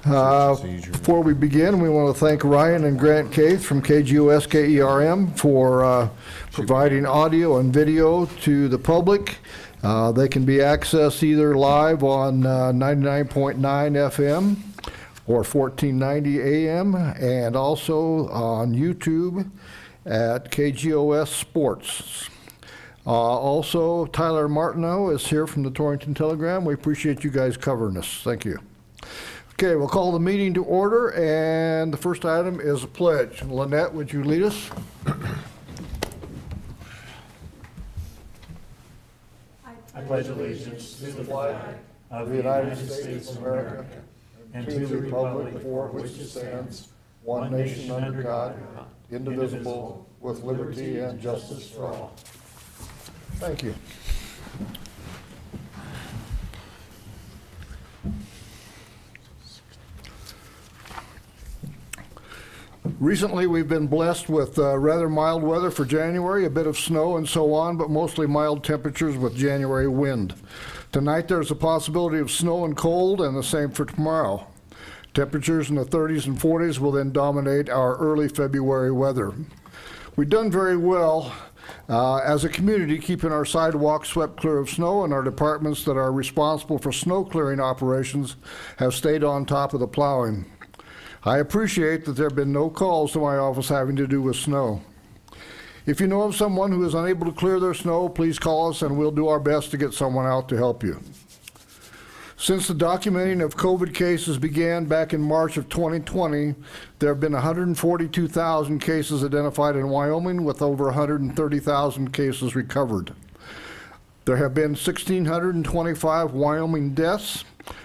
Before we begin, we want to thank Ryan and Grant Caith from KGOS KERM for providing audio and video to the public. They can be accessed either live on 99.9 FM or 1490 AM, and also on YouTube at KGOS Sports. Also, Tyler Martineau is here from the Torrington Telegram. We appreciate you guys covering us. Thank you. Okay, we'll call the meeting to order, and the first item is a pledge. Lynette, would you lead us? I pledge allegiance to the flag of the United States of America and to the republic for which it stands, one nation under God, indivisible, with liberty and justice for all. Thank you. Recently, we've been blessed with rather mild weather for January, a bit of snow and so on, but mostly mild temperatures with January wind. Tonight, there's a possibility of snow and cold, and the same for tomorrow. Temperatures in the 30s and 40s will then dominate our early February weather. We've done very well as a community, keeping our sidewalks swept clear of snow, and our departments that are responsible for snow clearing operations have stayed on top of the plowing. I appreciate that there have been no calls to my office having to do with snow. If you know of someone who is unable to clear their snow, please call us and we'll do our best to get someone out to help you. Since the documenting of COVID cases began back in March of 2020, there have been 142,000 cases identified in Wyoming, with over 130,000 cases recovered. There have been 1,625 Wyoming deaths,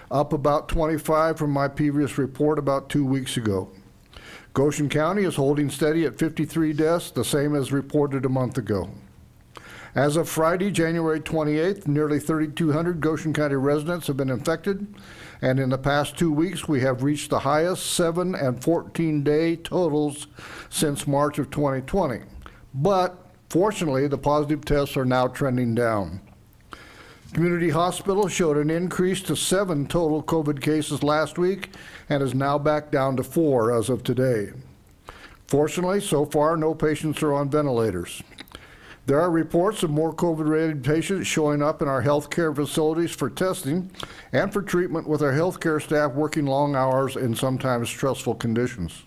up about 25 from my previous report about 2 weeks ago. Goshen County is holding steady at 53 deaths, the same as reported a month ago. As of Friday, January 28th, nearly 3,200 Goshen County residents have been infected, and in the past 2 weeks, we have reached the highest 7 and 14-day totals since March of 2020. But fortunately, the positive tests are now trending down. Community Hospital showed an increase to 7 total COVID cases last week and is now back down to 4 as of today. Fortunately, so far, no patients are on ventilators. There are reports of more COVID-related patients showing up in our healthcare facilities for testing and for treatment, with our healthcare staff working long hours in sometimes stressful conditions.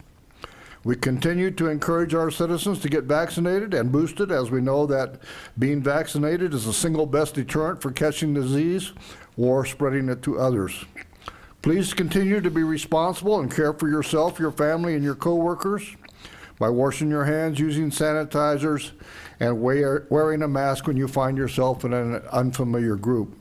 We continue to encourage our citizens to get vaccinated and boosted, as we know that being vaccinated is the single best deterrent for catching disease or spreading it to others. Please continue to be responsible and care for yourself, your family, and your coworkers by washing your hands, using sanitizers, and wearing a mask when you find yourself in an unfamiliar group.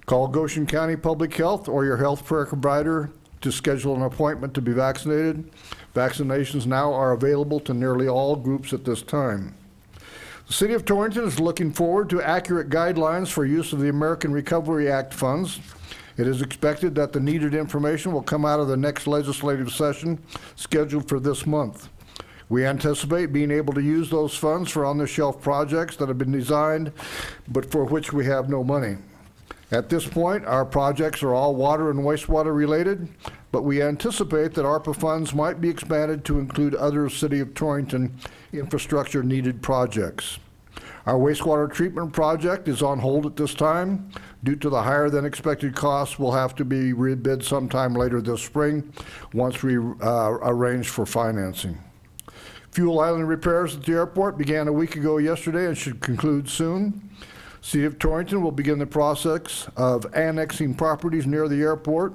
Call Goshen County Public Health or your health care provider to schedule an appointment to be vaccinated. Vaccinations now are available to nearly all groups at this time. The City of Torrington is looking forward to accurate guidelines for use of the American Recovery Act funds. It is expected that the needed information will come out of the next legislative session scheduled for this month. We anticipate being able to use those funds for on-the-shelf projects that have been designed, but for which we have no money. At this point, our projects are all water and wastewater related, but we anticipate that ARPA funds might be expanded to include other City of Torrington infrastructure needed projects. Our wastewater treatment project is on hold at this time. Due to the higher than expected costs, will have to be rebid sometime later this spring once we arrange for financing. Fuel island repairs at the airport began a week ago yesterday and should conclude soon. City of Torrington will begin the process of annexing properties near the airport,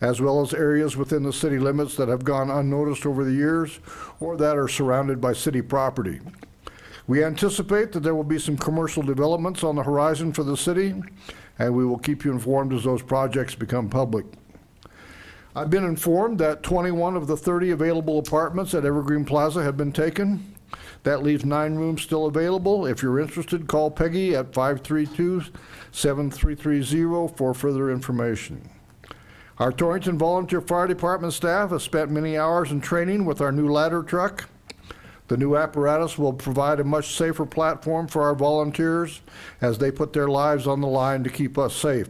as well as areas within the city limits that have gone unnoticed over the years or that are surrounded by city property. We anticipate that there will be some commercial developments on the horizon for the city, and we will keep you informed as those projects become public. I've been informed that 21 of the 30 available apartments at Evergreen Plaza have been taken. That leaves 9 rooms still available. If you're interested, call Peggy at 532-7330 for further information. Our Torrington Volunteer Fire Department staff has spent many hours in training with our new ladder truck. The new apparatus will provide a much safer platform for our volunteers as they put their lives on the line to keep us safe.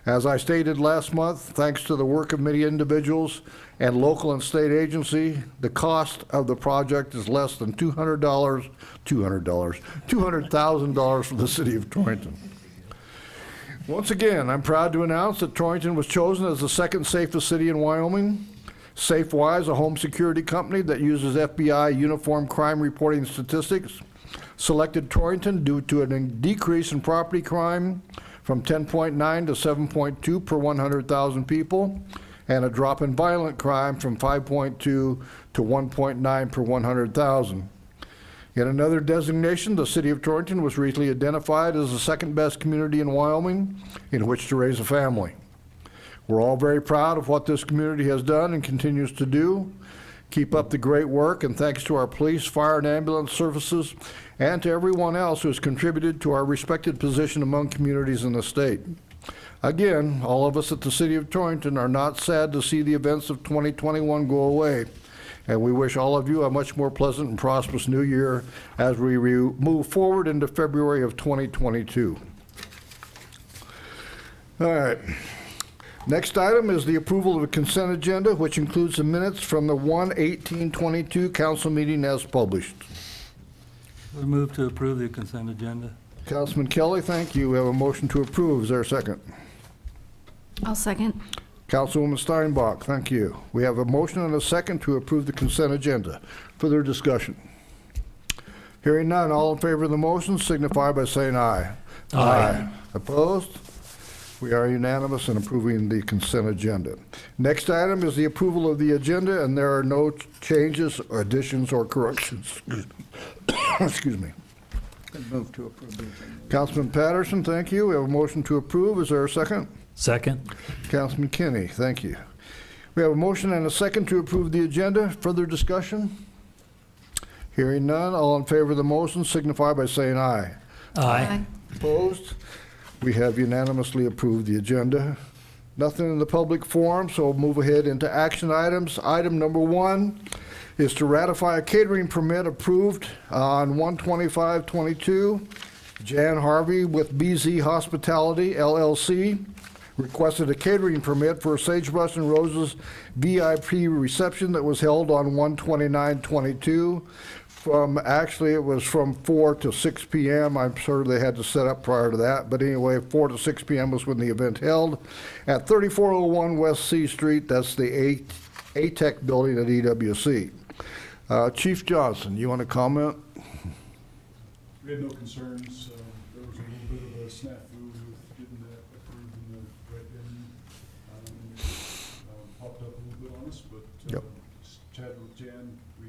As I stated last month, thanks to the work of many individuals and local and state agency, the cost of the project is less than $200,000 for the city of Torrington. Once again, I'm proud to announce that Torrington was chosen as the second safest city in Wyoming. SafeWise, a home security company that uses FBI uniform crime reporting statistics, selected Torrington due to a decrease in property crime from 10.9 to 7.2 per 100,000 people, and a drop in violent crime from 5.2 to 1.9 per 100,000. In another designation, the city of Torrington was recently identified as the second best community in Wyoming in which to raise a family. We're all very proud of what this community has done and continues to do. Keep up the great work, and thanks to our police, fire, and ambulance services, and to everyone else who has contributed to our respected position among communities in the state. Again, all of us at the City of Torrington are not sad to see the events of 2021 go away, and we wish all of you a much more pleasant and prosperous new year as we move forward into February of 2022. All right. Next item is the approval of the consent agenda, which includes the minutes from the 1/18/22 council meeting as published. We move to approve the consent agenda. Councilman Kelly, thank you. We have a motion to approve. Is there a second? I'll second. Councilwoman Steinbach, thank you. We have a motion and a second to approve the consent agenda. Further discussion? Hearing none, all in favor of the motion signify by saying aye. Aye. Opposed? We are unanimous in approving the consent agenda. Next item is the approval of the agenda, and there are no changes, or additions, or corrections. Excuse me. Move to approve the agenda. Councilman Patterson, thank you. We have a motion to approve. Is there a second? Second. Councilman Kinney, thank you. We have a motion and a second to approve the agenda. Further discussion? Hearing none, all in favor of the motion signify by saying aye. Aye. Opposed? We have unanimously approved the agenda. Nothing in the public forum, so we'll move ahead into action items. Item number 1 is to ratify a catering permit approved on 1/25/22. Jan Harvey with BZ Hospitality LLC requested a catering permit for a Sagebrush and Roses VIP reception that was held on 1/29/22. Actually, it was from 4 to 6 p.m. I'm sure they had to set up prior to that. But anyway, 4 to 6 p.m. was when the event held at 3401 West C Street. That's the ATEC building at EWC. Chief Johnson, you want to comment? We had no concerns. There was a little bit of a snafu with getting that approved in the right venue. It popped up a little bit on us, but Yep. chatted with Jan, we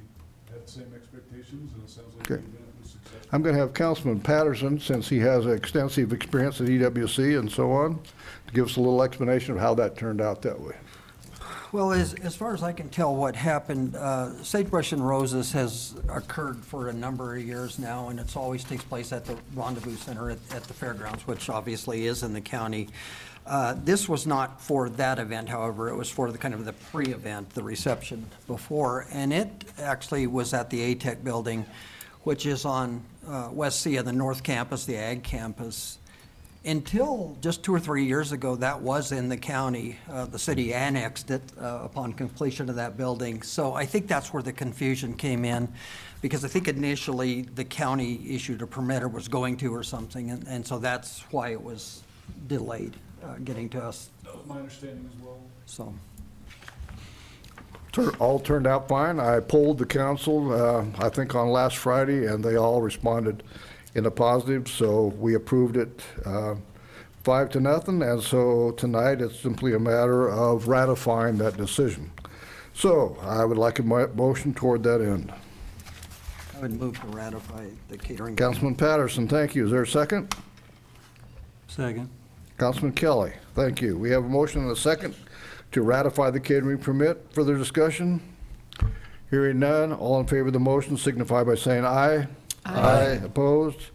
had the same expectations, and it sounds like the Okay. event was successful. I'm going to have Councilman Patterson, since he has extensive experience at EWC and so on, to give us a little explanation of how that turned out that way. Well, as far as I can tell, what happened, Sagebrush and Roses has occurred for a number of years now, and it's always takes place at the Rendezvous Center at the fairgrounds, which obviously is in the county. This was not for that event, however, it was for the kind of the pre-event, the reception before, and it actually was at the ATEC building, which is on West C of the North Campus, the Ag Campus. Until just 2 or 3 years ago, that was in the county. The city annexed it upon completion of that building. So I think that's where the confusion came in, because I think initially the county issued a permit or was going to or something, and so that's why it was delayed getting to us. That was my understanding as well. So All turned out fine. I polled the council, I think on last Friday, and they all responded in a positive, so we approved it 5-0, and so tonight it's simply a matter of ratifying that decision. So I would like a motion toward that end. I would move to ratify the catering. Councilman Patterson, thank you. Is there a second? Second. Councilman Kelly, thank you. We have a motion and a second to ratify the catering permit. Further discussion? Hearing none, all in favor of the motion signify by saying aye. Aye. Opposed?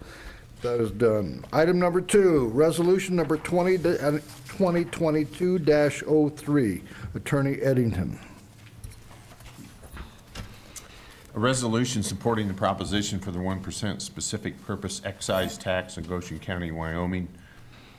That is done. Item number 2, resolution number 2022-03. Attorney Eddington. A resolution supporting the proposition for the 1% specific purpose excise tax in Goshen County, Wyoming.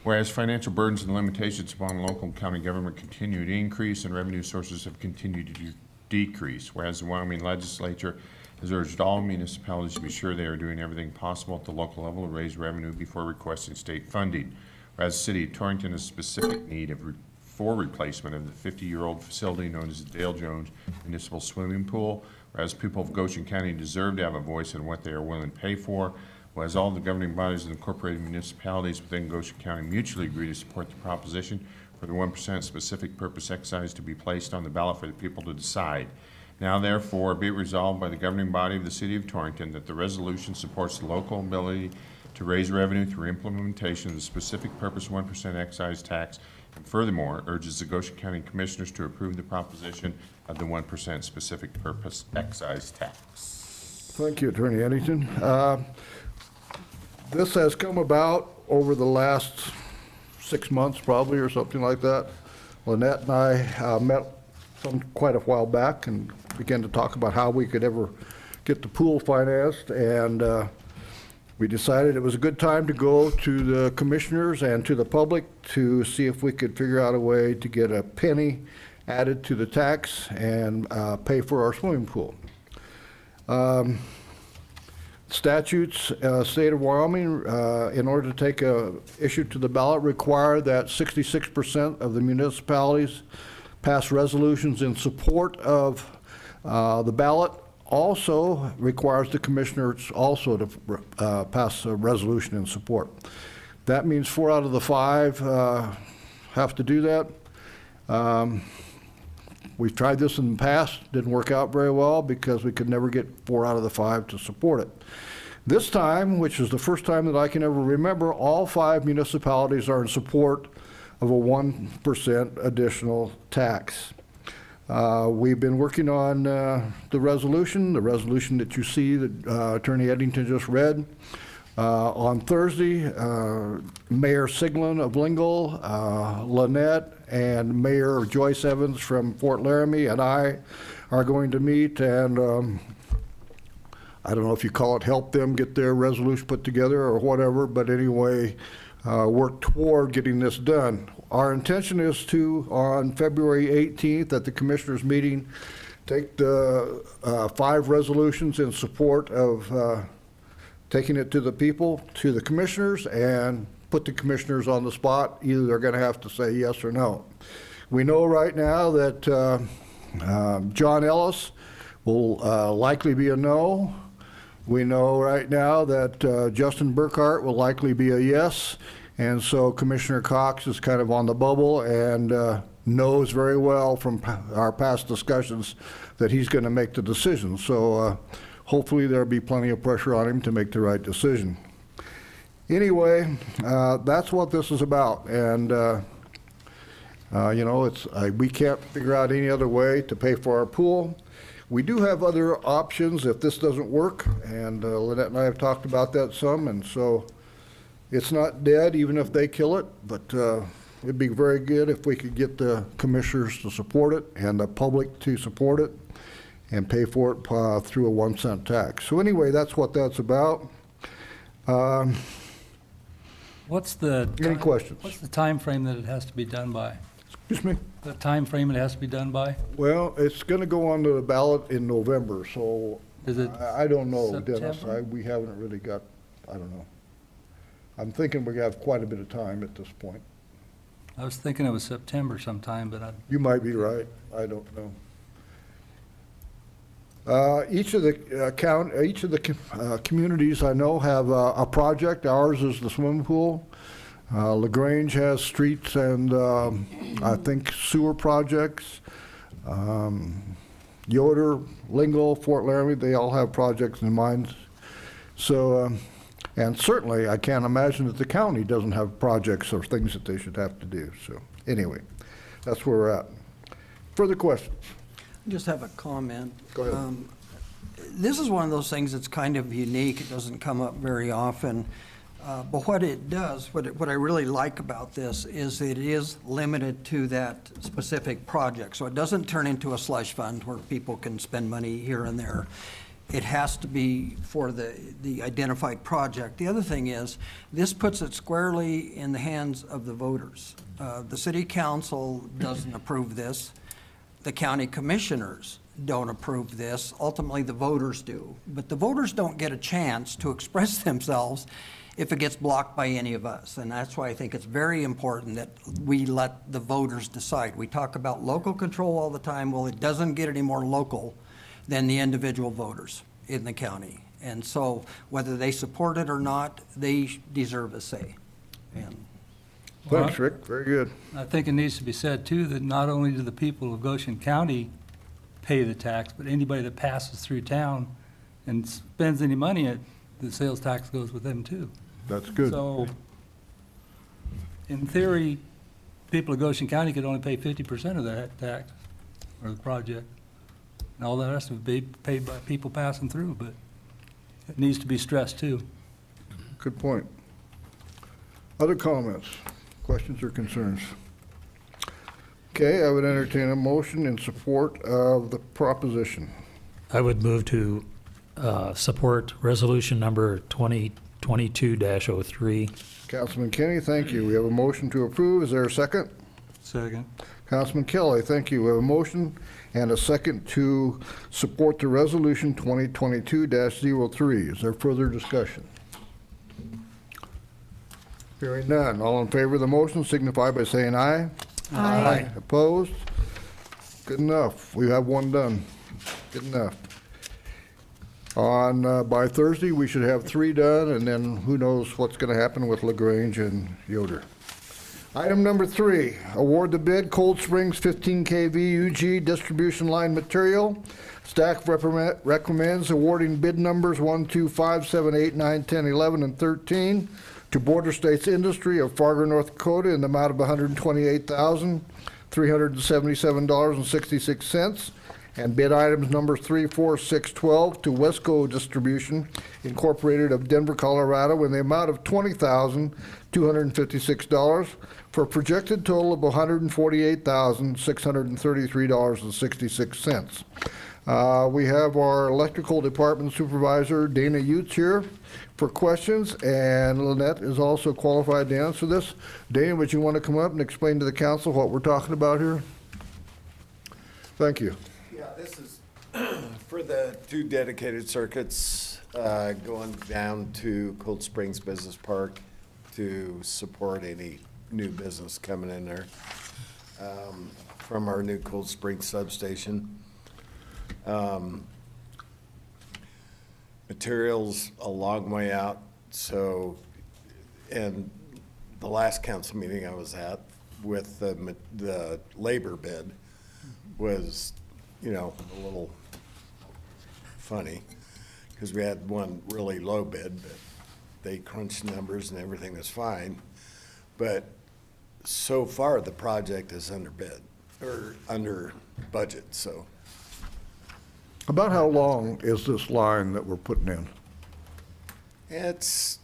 Whereas financial burdens and limitations upon local and county government continue to increase and revenue sources have continued to decrease. Whereas the Wyoming legislature has urged all municipalities to be sure they are doing everything possible at the local level to raise revenue before requesting state funding. Whereas the city of Torrington has specific need for replacement of the 50-year-old facility known as the Dale Jones Municipal Swimming Pool. Whereas people of Goshen County deserve to have a voice in what they are willing to pay for. Whereas all the governing bodies and incorporated municipalities within Goshen County mutually agree to support the proposition for the 1% specific purpose excise to be placed on the ballot for the people to decide. Now therefore be it resolved by the governing body of the city of Torrington that the resolution supports the local ability to raise revenue through implementation of the specific purpose 1% excise tax, and furthermore urges the Goshen County Commissioners to approve the proposition of the 1% specific purpose excise tax. Thank you, Attorney Eddington. This has come about over the last 6 months, probably, or something like that. Lynette and I met quite a while back and began to talk about how we could ever get the pool financed, and we decided it was a good time to go to the commissioners and to the public to see if we could figure out a way to get a penny added to the tax and pay for our swimming pool. Statutes, state of Wyoming, in order to take a issue to the ballot, require that 66% of the municipalities pass resolutions in support of the ballot. Also requires the commissioners also to pass a resolution in support. That means 4 out of the 5 have to do that. We've tried this in the past, didn't work out very well because we could never get 4 out of the 5 to support it. This time, which is the first time that I can ever remember, all 5 municipalities are in support of a 1% additional tax. We've been working on the resolution that you see that Attorney Eddington just read. On Thursday, Mayor Siglin of Lingle, Lynette, and Mayor Joyce Evans from Fort Laramie and I are going to meet and I don't know if you call it help them get their resolution put together or whatever, but anyway, work toward getting this done. Our intention is to, on February 18th at the Commissioners' meeting, take the 5 resolutions in support of taking it to the people, to the commissioners, and put the commissioners on the spot. Either they're going to have to say yes or no. We know right now that John Ellis will likely be a no. We know right now that Justin Burkhart will likely be a yes. And so Commissioner Cox is kind of on the bubble and knows very well from our past discussions that he's going to make the decision. So hopefully there'll be plenty of pressure on him to make the right decision. Anyway, that's what this is about. And, you know, we can't figure out any other way to pay for our pool. We do have other options if this doesn't work, and Lynette and I have talked about that some, and so it's not dead even if they kill it, but it'd be very good if we could get the commissioners to support it and the public to support it and pay for it through a 1-cent tax. So anyway, that's what that's about. What's the? Any questions? What's the time frame that it has to be done by? Excuse me? The time frame it has to be done by? Well, it's going to go on to the ballot in November, so Is it I don't know, Dennis. September? We haven't really got, I don't know. I'm thinking we have quite a bit of time at this point. I was thinking it was September sometime, but I, You might be right. I don't know. Each of the communities I know have a project. Ours is the swimming pool. LaGrange has streets and I think sewer projects. Yoder, Lingle, Fort Laramie, they all have projects in mind. So, and certainly I can't imagine that the county doesn't have projects or things that they should have to do. So anyway, that's where we're at. Further questions? Just have a comment. Go ahead. This is one of those things that's kind of unique. It doesn't come up very often. But what it does, what I really like about this is it is limited to that specific project. So it doesn't turn into a slush fund where people can spend money here and there. it has to be for the identified project. The other thing is, this puts it squarely in the hands of the voters. The city council doesn't approve this. The county commissioners don't approve this. Ultimately, the voters do. But the voters don't get a chance to express themselves if it gets blocked by any of us. And that's why I think it's very important that we let the voters decide. We talk about local control all the time. Well, it doesn't get any more local than the individual voters in the county. And so whether they support it or not, they deserve a say. And Thanks, Rick, very good. I think it needs to be said, too, that not only do the people of Goshen County pay the tax, but anybody that passes through town and spends any money, the sales tax goes with them, too. That's good. So, in theory, people of Goshen County could only pay 50% of that tax, or the project. And all the rest would be paid by people passing through, but it needs to be stressed, too. Good point. Other comments, questions, or concerns? Okay, I would entertain a motion in support of the proposition. I would move to support resolution number 2022-03. Councilman Kenny, thank you. We have a motion to approve. Is there a second? Second. Councilman Kelly, thank you. We have a motion and a second to support the resolution 2022-03. Is there further discussion? Hearing none. All in favor of the motion signify by saying aye. Aye. Opposed? Good enough. We have one done. Good enough. By Thursday, we should have 3 done, and then who knows what's going to happen with LaGrange and Yoder. Item number 3, award the bid Cold Springs 15 kV UG distribution line material. Staff recommends awarding bid numbers 1, 2, 5, 7, 8, 9, 10, 11, and 13 to Border States Industry of Fargo, North Dakota in the amount of $128,377.66. And bid items number 3, 4, 6, 12 to Wesco Distribution Incorporated of Denver, Colorado in the amount of $20,256 for a projected total of $148,633.66. We have our electrical department supervisor, Dana Utes, here for questions, and Lynette is also qualified to answer this. Dana, would you want to come up and explain to the council what we're talking about here? Thank you. Yeah, this is for the 2 dedicated circuits going down to Cold Springs Business Park to support any new business coming in there from our new Cold Springs substation. Materials a long way out, so, and the last council meeting I was at with the labor bid was, you know, a little funny, because we had one really low bid, but they crunched numbers and everything was fine. But so far, the project is under bid, or under budget, so. About how long is this line that we're putting in? It's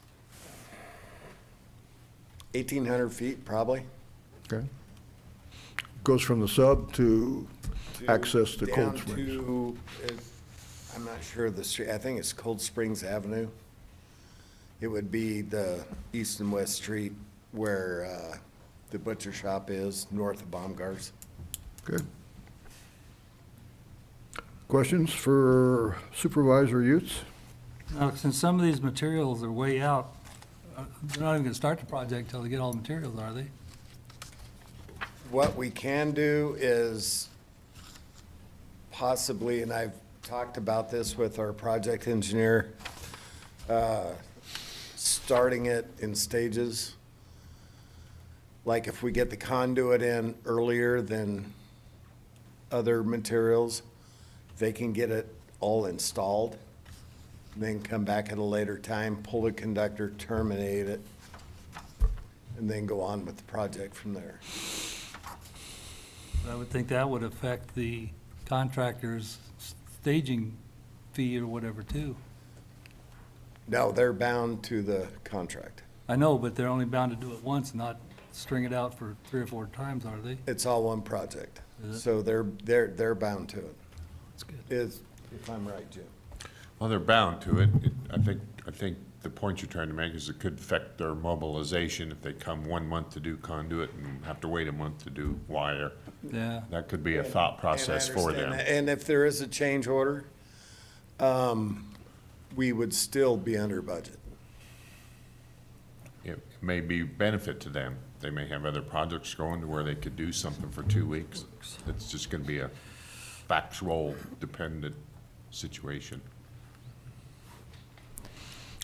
1,800 feet, probably. Okay. Goes from the sub to access to Cold Down Springs. to, I'm not sure of the street, I think it's Cold Springs Avenue. It would be the east and west street where the butcher shop is, north of Baumgart's. Good. Questions for Supervisor Utes? Now, since some of these materials are way out, they're not even gonna start the project until they get all the materials, are they? What we can do is possibly, and I've talked about this with our project engineer, starting it in stages. Like if we get the conduit in earlier than other materials, they can get it all installed, then come back at a later time, pull the conductor, terminate it, and then go on with the project from there. I would think that would affect the contractor's staging fee or whatever, too. No, they're bound to the contract. I know, but they're only bound to do it once, not string it out for 3 or 4 times, are they? It's all one project, Is it? so they're bound to it. That's good. Is, if I'm right, Jim. Well, they're bound to it. I think the point you're trying to make is it could affect their mobilization if they come 1 month to do conduit and have to wait a month to do wire. Yeah. That could be a thought process for And I them. understand that. And if there is a change order, we would still be under budget. It may be benefit to them. They may have other projects going to where they could do something for 2 weeks. It's just gonna be a factual dependent situation.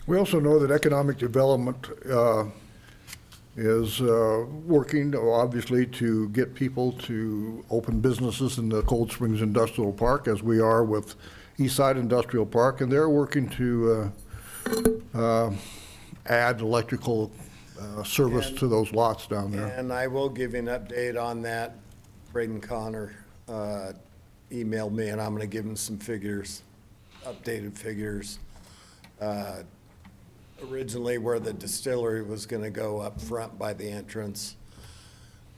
We also know that economic development is working, obviously, to get people to open businesses in the Cold Springs Industrial Park, as we are with Eastside Industrial Park, and they're working to add electrical service to those lots down there. And I will give you an update on that. Braden Connor emailed me, and I'm gonna give him some figures, updated figures. Originally, where the distillery was gonna go up front by the entrance,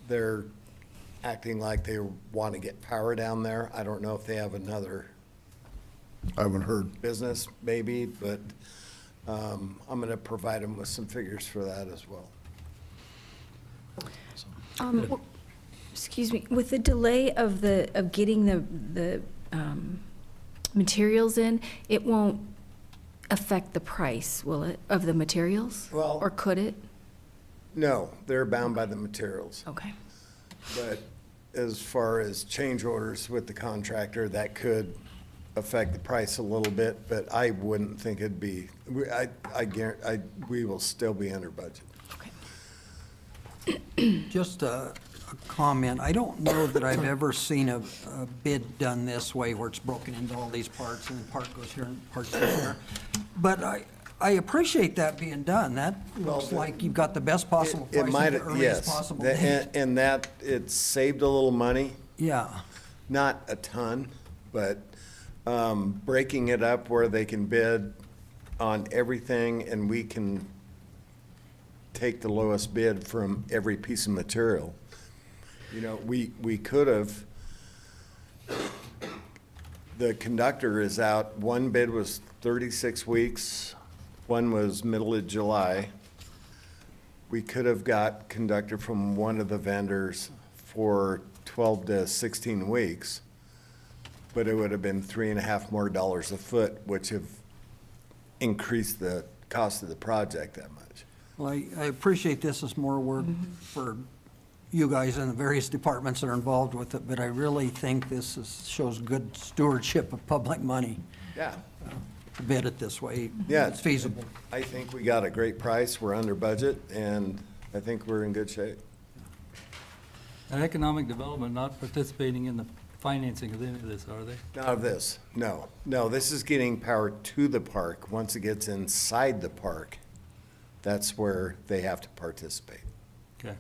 they're acting like they want to get power down there. I don't know if they have another I haven't heard. business, maybe, but I'm gonna provide them with some figures for that as well. Excuse me, with the delay of getting the materials in, it won't affect the price, will it, of the materials? Well- Or could it? No, they're bound by the materials. Okay. But as far as change orders with the contractor, that could affect the price a little bit, but I wouldn't think it'd be, I guarantee, we will still be under budget. Okay. Just a comment. I don't know that I've ever seen a bid done this way where it's broken into all these parts and part goes here and part goes there. But I appreciate that being done. That looks like you've got the best possible It price might, at the earliest yes. possible That- date. And that, it saved a little money, Yeah, not a ton, but breaking it up where they can bid on everything and we can take the lowest bid from every piece of material. You know, we could have, the conductor is out, one bid was 36 weeks, one was middle of July. We could have got conductor from one of the vendors for 12 to 16 weeks, but it would have been $3.50 more a foot, which have increased the cost of the project that much. well, I appreciate this is more work for you guys and the various departments that are involved with it, but I really think this shows good stewardship of public money Yeah. to bid it this way. Yeah. It's feasible. I think we got a great price, we're under budget, and I think we're in good shape. And economic development not participating in the financing of any of this, are they? None of this, no. No, this is getting power to the park. Once it gets inside the park, that's where they have to participate. Okay.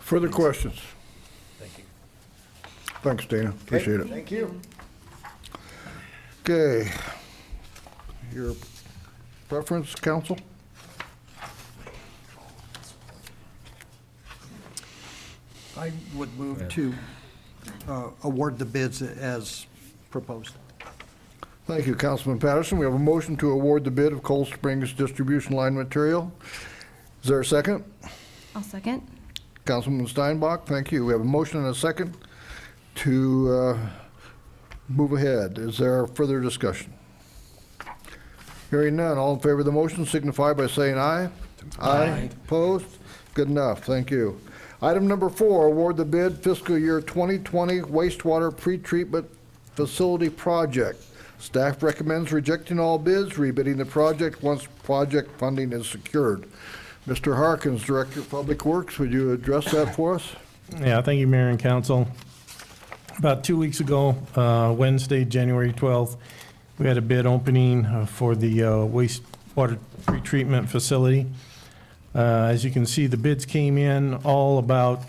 Further questions? Thank you. Thanks, Dana. Appreciate it. Thank you. Okay. Your preference, council? I would move to award the bids as proposed. Thank you, Councilman Patterson. We have a motion to award the bid of Cold Springs distribution line material. Is there a second? I'll second. Councilman Steinbach, thank you. We have a motion and a second to move ahead. Is there further discussion? Hearing none, all in favor of the motion signify by saying aye. Aye. Opposed? Good enough, thank you. Item number 4, award the bid fiscal year 2020 wastewater pretreatment facility project. Staff recommends rejecting all bids, rebidding the project once project funding is secured. Mr. Harkins, Director of Public Works, would you address that for us? Yeah, thank you, Mayor and Council. About 2 weeks ago, Wednesday, January 12th, we had a bid opening for the wastewater pretreatment facility. As you can see, the bids came in all about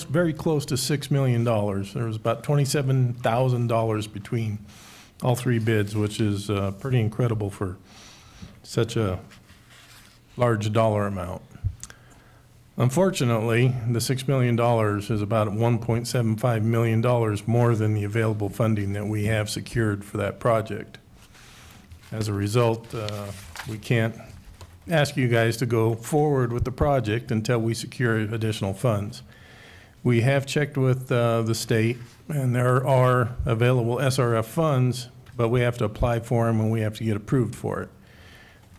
very close to $6 million. There was about $27,000 between all three bids, which is pretty incredible for such a large dollar amount. Unfortunately, the $6 million is about $1.75 million more than the available funding that we have secured for that project. As a result, we can't ask you guys to go forward with the project until we secure additional funds. We have checked with the state, and there are available SRF funds, but we have to apply for them and we have to get approved for it.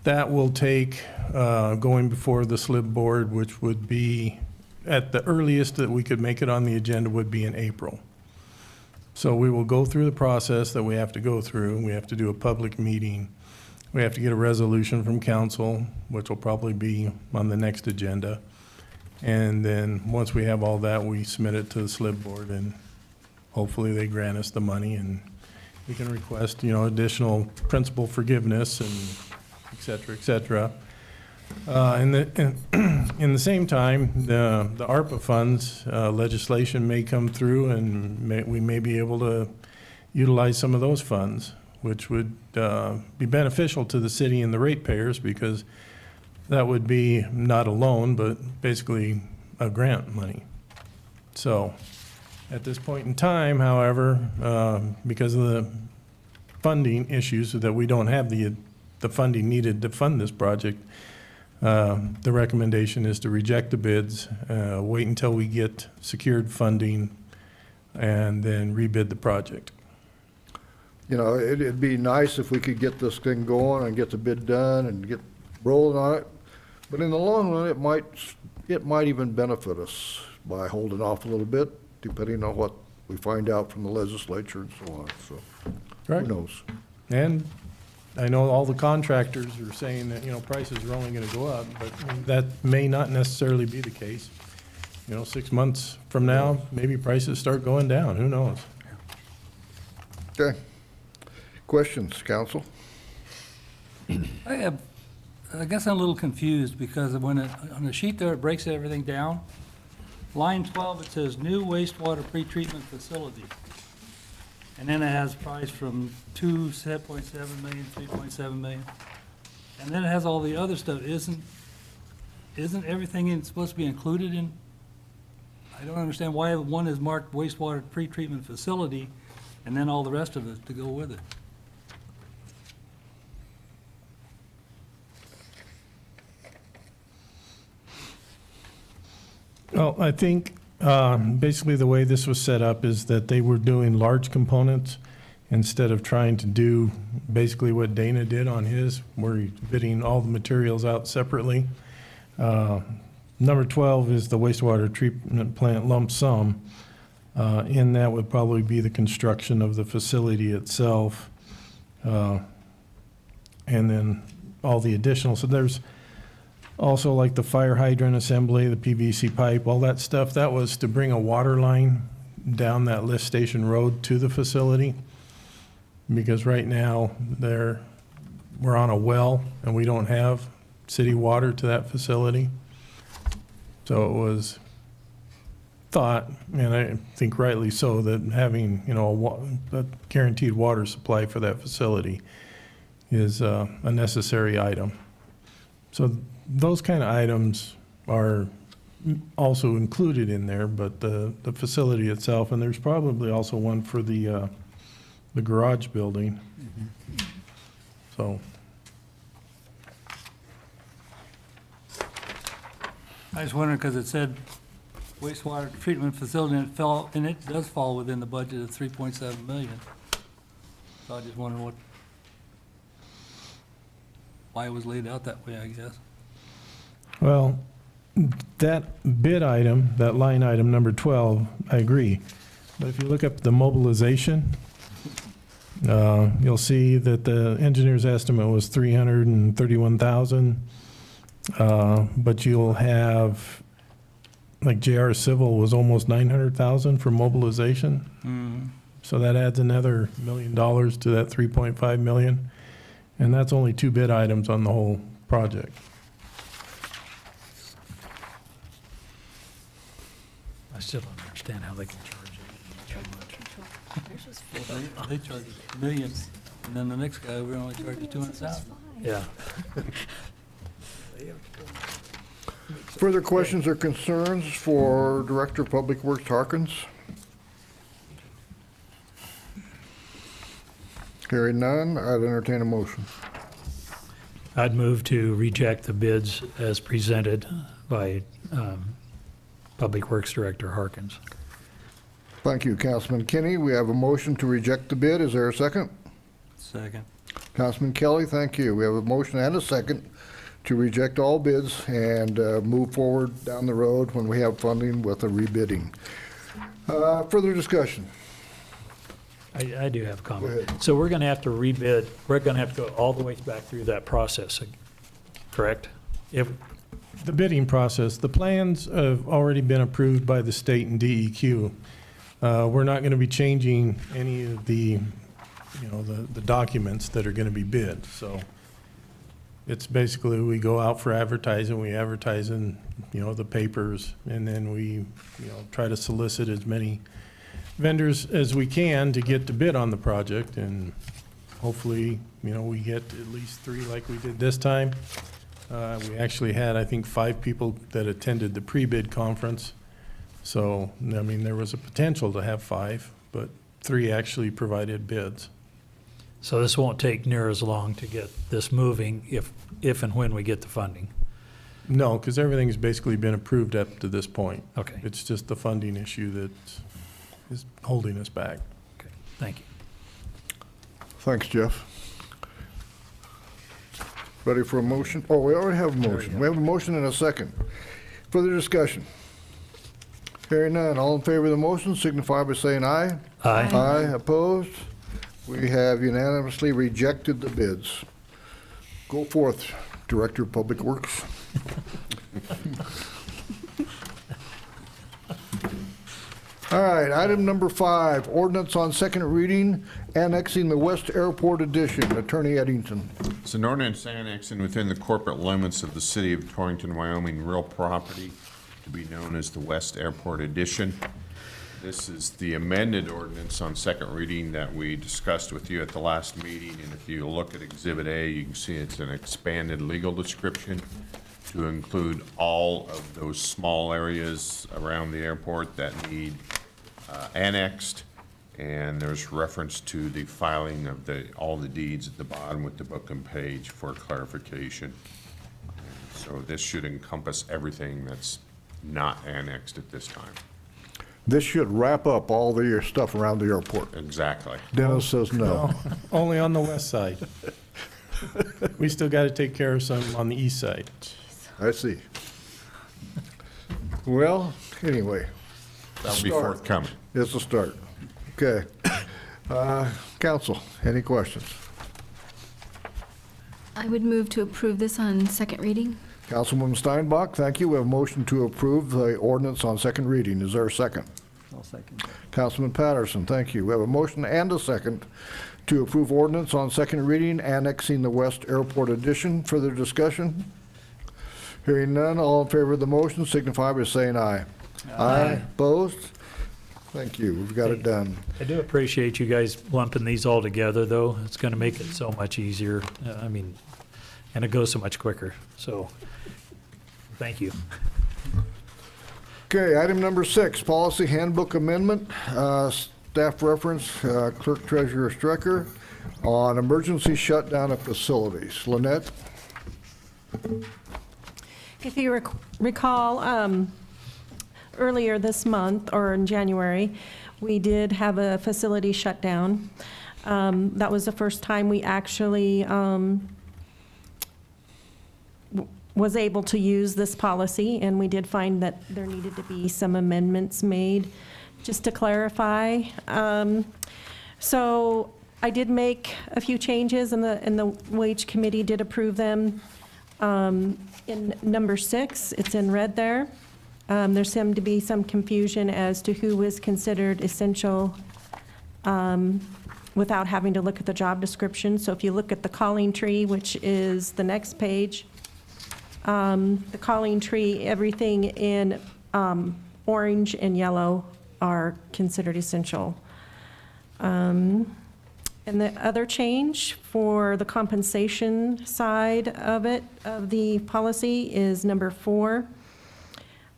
That will take going before the SLIB board, which would be, at the earliest that we could make it on the agenda would be in April. So we will go through the process that we have to go through. We have to do a public meeting. We have to get a resolution from council, which will probably be on the next agenda. And then, once we have all that, we submit it to the SLIB board, and hopefully they grant us the money, and we can request, additional principal forgiveness and et cetera, et cetera. In the same time, the ARPA funds legislation may come through, and we may be able to utilize some of those funds, which would be beneficial to the city and the ratepayers, because that would be not a loan, but basically a grant money. So at this point in time, however, because of the funding issues, that we don't have the funding needed to fund this project, the recommendation is to reject the bids, wait until we get secured funding, and then rebid the project. It'd be nice if we could get this thing going and get the bid done and get rolling on it. But in the long run, it might even benefit us by holding off a little bit, depending on what we find out from the legislature and so on. So Right. who knows? And I know all the contractors are saying that, prices are only gonna go up, but that may not necessarily be the case. 6 months from now, maybe prices start going down, who knows? Okay. Questions, council? I guess I'm a little confused, because on the sheet there, it breaks everything down. Line 12, it says new wastewater pretreatment facility. And then it has price from 2.7 million, 3.7 million. And then it has all the other stuff. Isn't everything supposed to be included in? I don't understand why one is marked wastewater pretreatment facility and then all the rest of it to go with it. Well, I think basically the way this was set up is that they were doing large components instead of trying to do basically what Dana did on his, where he's bidding all the materials out separately. Number 12 is the wastewater treatment plant lump sum. In that would probably be the construction of the facility itself, and then all the additional. So there's also like the fire hydrant assembly, the PVC pipe, all that stuff. That was to bring a water line down that lift station road to the facility. Because right now, we're on a well, and we don't have city water to that facility. So it was thought, and I think rightly so, that having, a guaranteed water supply for that facility is a necessary item. So those kind of items are also included in there, but the facility itself, and there's probably also one for the garage building. So. I was wondering, because it said wastewater treatment facility, and it does fall within the budget of 3.7 million. So I just wondered why it was laid out that way, I guess. Well, that bid item, that line item number 12, I agree. But if you look up the mobilization, you'll see that the engineer's estimate was 331,000. But you'll have, like JR Civil was almost 900,000 for mobilization. So that adds another $1 million to that 3.5 million. And that's only 2 bid items on the whole project. I still don't understand how they can charge it. They charge us millions, and then the next guy over only charges 200,000. Yeah. Further questions or concerns for Director of Public Works Harkins? Hearing none, I'd entertain a motion. I'd move to reject the bids as presented by Public Works Director Harkins. Thank you, Councilman Kinney. We have a motion to reject the bid. Is there a second? Second. Councilman Kelly, thank you. We have a motion and a second to reject all bids and move forward down the road when we have funding with a rebidding. Further discussion? I do have a comment. Go ahead. So we're going to have to rebid, we're going to have to go all the way back through that process, correct? If, The bidding process, the plans have already been approved by the state and DEQ. We're not going to be changing any of the, the documents that are going to be bid. So it's basically, we go out for advertising, we advertise in, the papers, and then we, try to solicit as many vendors as we can to get to bid on the project, and hopefully, we get at least 3 like we did this time. We actually had, I think, 5 people that attended the pre-bid conference. So, there was a potential to have 5, but 3 actually provided bids. so this won't take near as long to get this moving if and when we get the funding. No, because everything's basically been approved up to this point. Okay, It's just the funding issue that is holding us back. okay, thank you. Thanks, Jeff. Ready for a motion? Oh, we already have a motion. We have a motion and a second. Further discussion? Hearing none. All in favor of the motion signify by saying aye. Aye. Aye, opposed? We have unanimously rejected the bids. Go forth, Director of Public Works. All right, item number 5, ordinance on second reading, annexing the West Airport Addition. Attorney Eddington. It's an ordinance annexing within the corporate limits of the city of Torrington, Wyoming, real property to be known as the West Airport Addition. This is the amended ordinance on second reading that we discussed with you at the last meeting, and if you look at Exhibit A, you can see it's an expanded legal description to include all of those small areas around the airport that need annexed, and there's reference to the filing of all the deeds at the bottom with the book and page for clarification. So this should encompass everything that's not annexed at this time. This should wrap up all the stuff around the airport. Exactly. Dennis says no. Only on the west side. We still got to take care of some on the east side. I see. Well, anyway, That'll be Start. forthcoming. it's a start. Okay. Council, any questions? I would move to approve this on second reading. Councilwoman Steinbach, thank you. We have a motion to approve the ordinance on second reading. Is there a second? I'll second. Councilman Patterson, thank you. We have a motion and a second to approve ordinance on second reading, annexing the West Airport Addition. Further discussion? Hearing none, all in favor of the motion signify by saying aye. Aye. Opposed? Thank you, we've got it done. I do appreciate you guys lumping these all together, though. It's going to make it so much easier. And it goes so much quicker. So, thank you. Okay, item number 6, policy handbook amendment, staff reference, clerk treasurer Strecker on emergency shutdown of facilities. Lynette? If you recall, earlier this month, or in January, we did have a facility shut down. That was the first time we actually was able to use this policy, and we did find that there needed to be some amendments made, just to clarify. So I did make a few changes, and the Wage Committee did approve them. In number 6, it's in red there. There seemed to be some confusion as to who was considered essential without having to look at the job description. So if you look at the calling tree, which is the next page, the calling tree, everything in orange and yellow are considered essential. And the other change for the compensation side of it, of the policy, is number 4.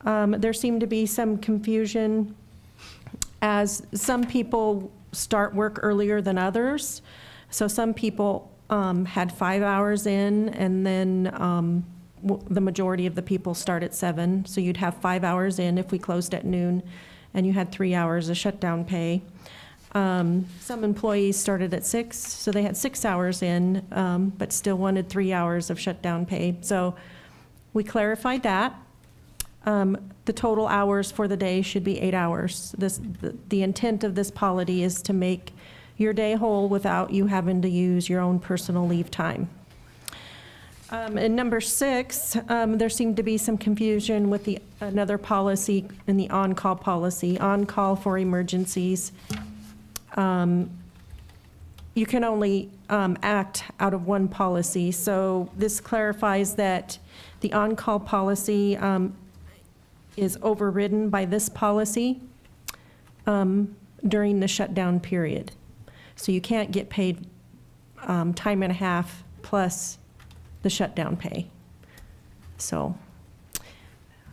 There seemed to be some confusion as some people start work earlier than others. So some people had 5 hours in, and then the majority of the people start at 7. So you'd have 5 hours in if we closed at noon, and you had 3 hours of shutdown pay. Some employees started at 6, so they had 6 hours in, but still wanted 3 hours of shutdown pay. So we clarified that. The total hours for the day should be 8 hours. The intent of this policy is to make your day whole without you having to use your own personal leave time. And number 6, there seemed to be some confusion with another policy in the on-call policy, on-call for emergencies. You can only act out of one policy, so this clarifies that the on-call policy is overridden by this policy during the shutdown period. So you can't get paid time and a half plus the shutdown pay. So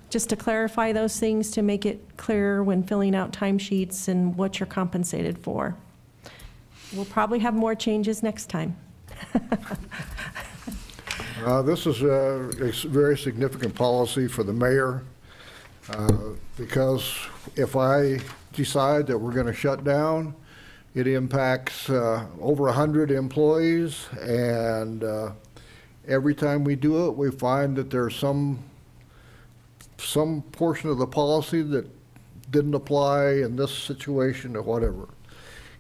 just to clarify those things, to make it clear when filling out timesheets and what you're compensated for. We'll probably have more changes next time. This is a very significant policy for the mayor, because if I decide that we're going to shut down, it impacts over 100 employees, and every time we do it, we find that there's some portion of the policy that didn't apply in this situation or whatever.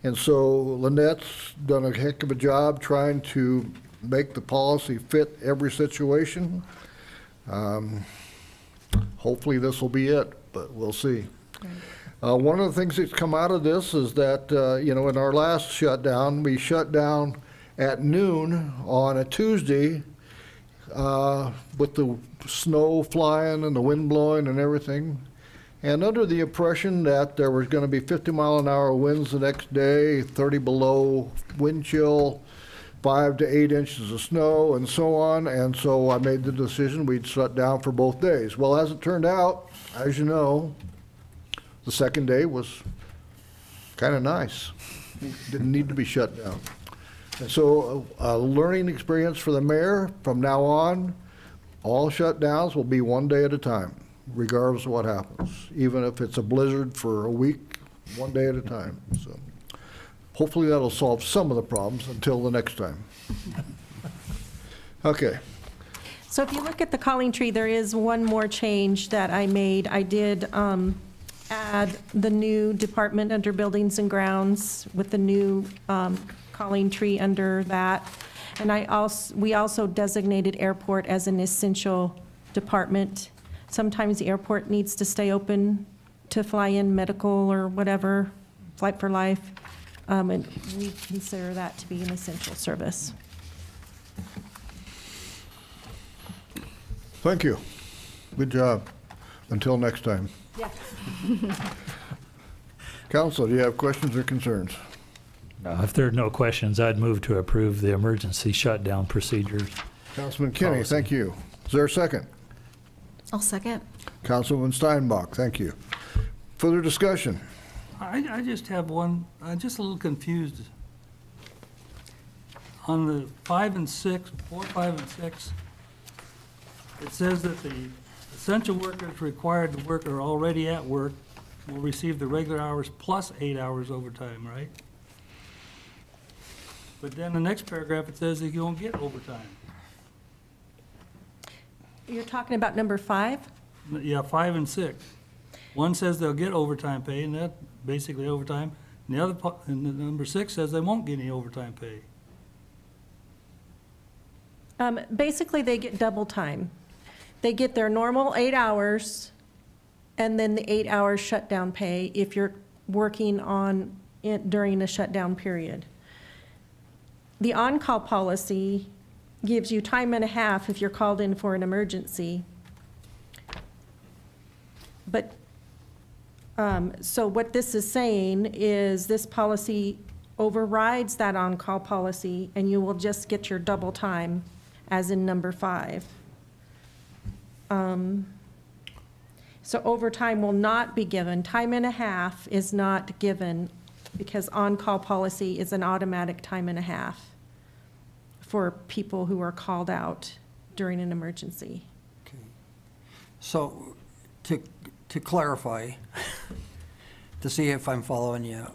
And so Lynette's done a heck of a job trying to make the policy fit every situation. Hopefully this will be it, but we'll see. One of the things that's come out of this is that, in our last shutdown, we shut down at noon on a Tuesday with the snow flying and the wind blowing and everything. And under the impression that there was going to be 50-mile-an-hour winds the next day, 30 below wind chill, 5 to 8 inches of snow, and so on. And so I made the decision we'd shut down for both days. Well, as it turned out, as you know, the second day was kind of nice. Didn't need to be shut down. And so a learning experience for the mayor. From now on, all shutdowns will be 1 day at a time, regardless of what happens. Even if it's a blizzard for a week, 1 day at a time. So hopefully that'll solve some of the problems until the next time. Okay. So if you look at the calling tree, there is one more change that I made. I did add the new department under Buildings and Grounds with the new calling tree under that. And we also designated airport as an essential department. Sometimes the airport needs to stay open to fly in medical or whatever, Flight for Life, and we consider that to be an essential service. Thank you. Good job. Until next time. Yeah. Council, do you have questions or concerns? If there are no questions, I'd move to approve the emergency shutdown procedures. Councilman Kinney, Policy. thank you. Is there a second? I'll second. Councilman Steinbach, thank you. Further discussion? I just have one, I'm just a little confused. On the 5 and 6, 4, 5, and 6, it says that the essential workers required to work or already at work will receive the regular hours plus 8 hours overtime, right? But then the next paragraph, it says that you won't get overtime. You're talking about number 5? Yeah, 5 and 6. One says they'll get overtime pay, and that's basically overtime. And the other, and the number 6 says they won't get any overtime pay. Basically, they get double time. They get their normal 8 hours, and then the 8 hours shutdown pay if you're working on it during the shutdown period. The on-call policy gives you time and a half if you're called in for an emergency. But, so what this is saying is this policy overrides that on-call policy, and you will just get your double time, as in number 5. So overtime will not be given. Time and a half is not given because on-call policy is an automatic time and a half for people who are called out during an emergency. Okay. So, to clarify, to see if I'm following you,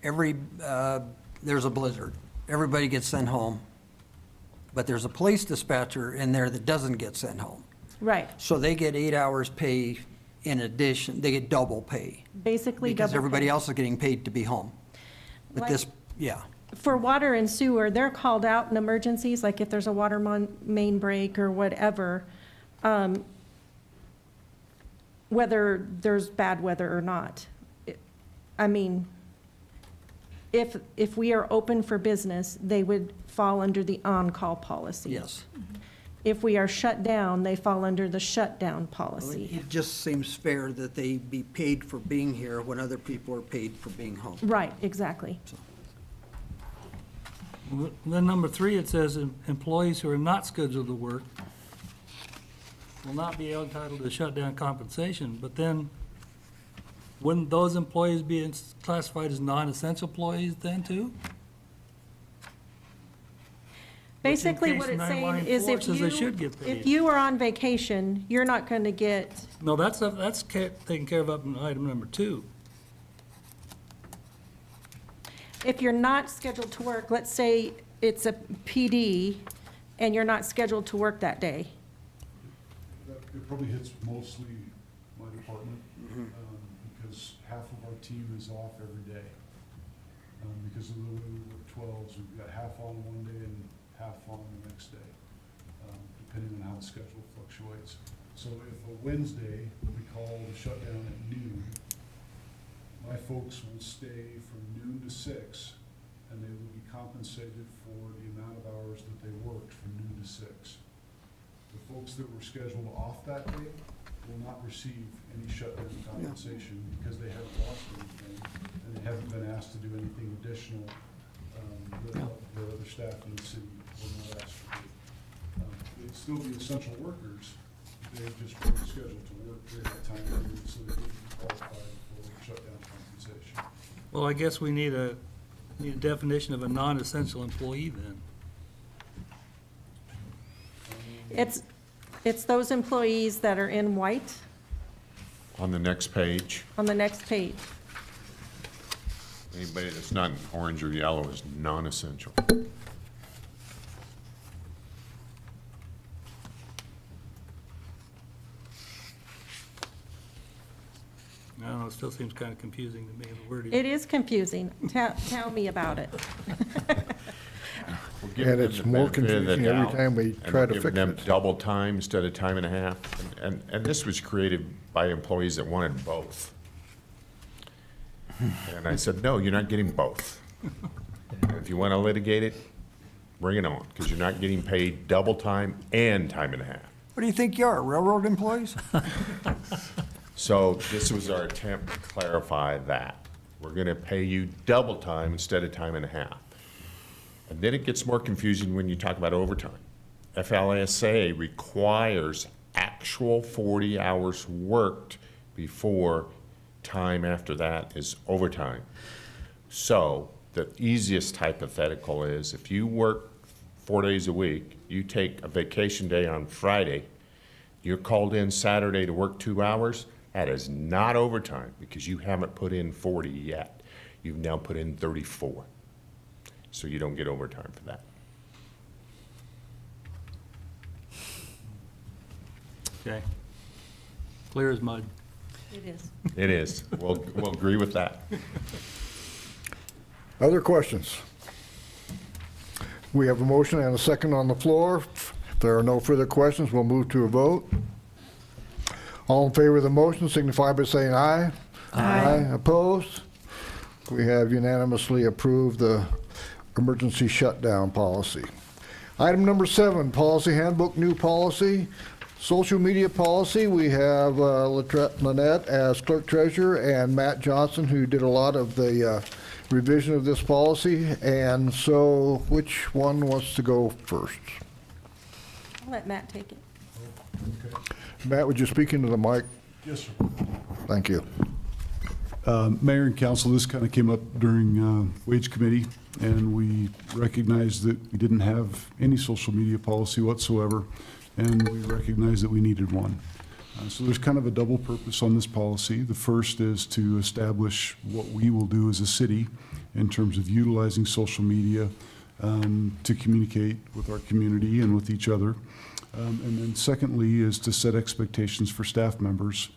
there's a blizzard, everybody gets sent home, but there's a police dispatcher in there that doesn't get sent home. Right, So they get 8 hours pay in addition, they get double pay. basically double Because everybody pay. else is getting paid to be home. With this, Like- yeah, For water and sewer, they're called out in emergencies, like if there's a water main break or whatever, whether there's bad weather or not. I mean, if we are open for business, they would fall under the on-call policy. yes. If we are shut down, they fall under the shutdown policy. It just seems fair that they be paid for being here when other people are paid for being home. Right, exactly. Then number 3, it says employees who are not scheduled to work will not be entitled to shutdown compensation, but then wouldn't those employees be classified as non-essential employees then too? Basically, case what it's 911 saying is if says they should get if paid. you are on vacation, you're not going to get, No, that's taken care of up in item number 2. if you're not scheduled to work, let's say it's a PD and you're not scheduled to work that day. It probably hits mostly my department, because half of our team is off every day. Because of the way we work 12s, we've got half on one day and half on the next day, depending on how the schedule fluctuates. So if a Wednesday, we call the shutdown at noon, my folks will stay from noon to 6, and they will be compensated for the amount of hours that they worked from noon to 6. The folks that were scheduled off that day will not receive any shutdown compensation because they haven't lost anything, and they haven't been asked to do anything additional that the other staff in the city were not asked to do. They'd still be essential workers, they just weren't scheduled to work during that time period, so they wouldn't be qualified for shutdown compensation. Well, I guess we need a definition of a non-essential employee then. It's those employees that are in white On the next page, on the next page. anybody that's not in orange or yellow is non-essential. I don't know, it still seems kind of confusing to me, the wording. It is confusing. Tell me about it. We're giving And them it's the more benefit of the confusing every doubt, time we and try we're to giving fix them it. double time instead of time and a half. And this was created by employees that wanted both. And I said, no, you're not getting both. And if you want to litigate it, bring it on, because you're not getting paid double time and time and a half. What do you think you are, railroad employees? So this was our attempt to clarify that. We're going to pay you double time instead of time and a half. And then it gets more confusing when you talk about overtime. FLSA requires actual 40 hours worked before time after that is overtime. So the easiest hypothetical is if you work 4 days a week, you take a vacation day on Friday, you're called in Saturday to work 2 hours, that is not overtime because you haven't put in 40 yet. You've now put in 34. So you don't get overtime for that. Okay. Clear as mud. It is. It is. We'll agree with that. Other questions? We have a motion and a second on the floor. If there are no further questions, we'll move to a vote. All in favor of the motion signify by saying aye. Aye. Opposed? We have unanimously approved the emergency shutdown policy. Item number 7, policy handbook, new policy. Social media policy, we have Lynette as clerk treasurer and Matt Johnson, who did a lot of the revision of this policy, and so which one wants to go first? I'll let Matt take it. Matt, would you speak into the mic? Yes, sir. Thank you. Mayor and council, this kind of came up during Wage Committee, and we recognized that we didn't have any social media policy whatsoever, and we recognized that we needed one. So there's kind of a double purpose on this policy. The first is to establish what we will do as a city in terms of utilizing social media to communicate with our community and with each other. And then secondly is to set expectations for staff members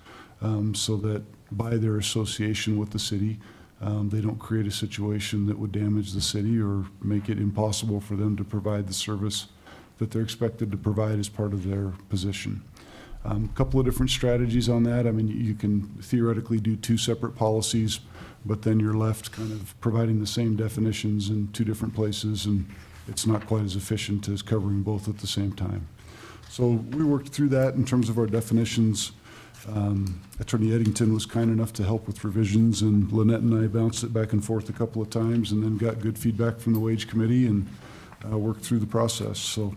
so that by their association with the city, they don't create a situation that would damage the city or make it impossible for them to provide the service that they're expected to provide as part of their position. A couple of different strategies on that. I mean, you can theoretically do two separate policies, but then you're left kind of providing the same definitions in two different places, and it's not quite as efficient as covering both at the same time. So we worked through that in terms of our definitions. Attorney Eddington was kind enough to help with revisions, and Lynette and I bounced it back and forth a couple of times and then got good feedback from the Wage Committee and worked through the process. So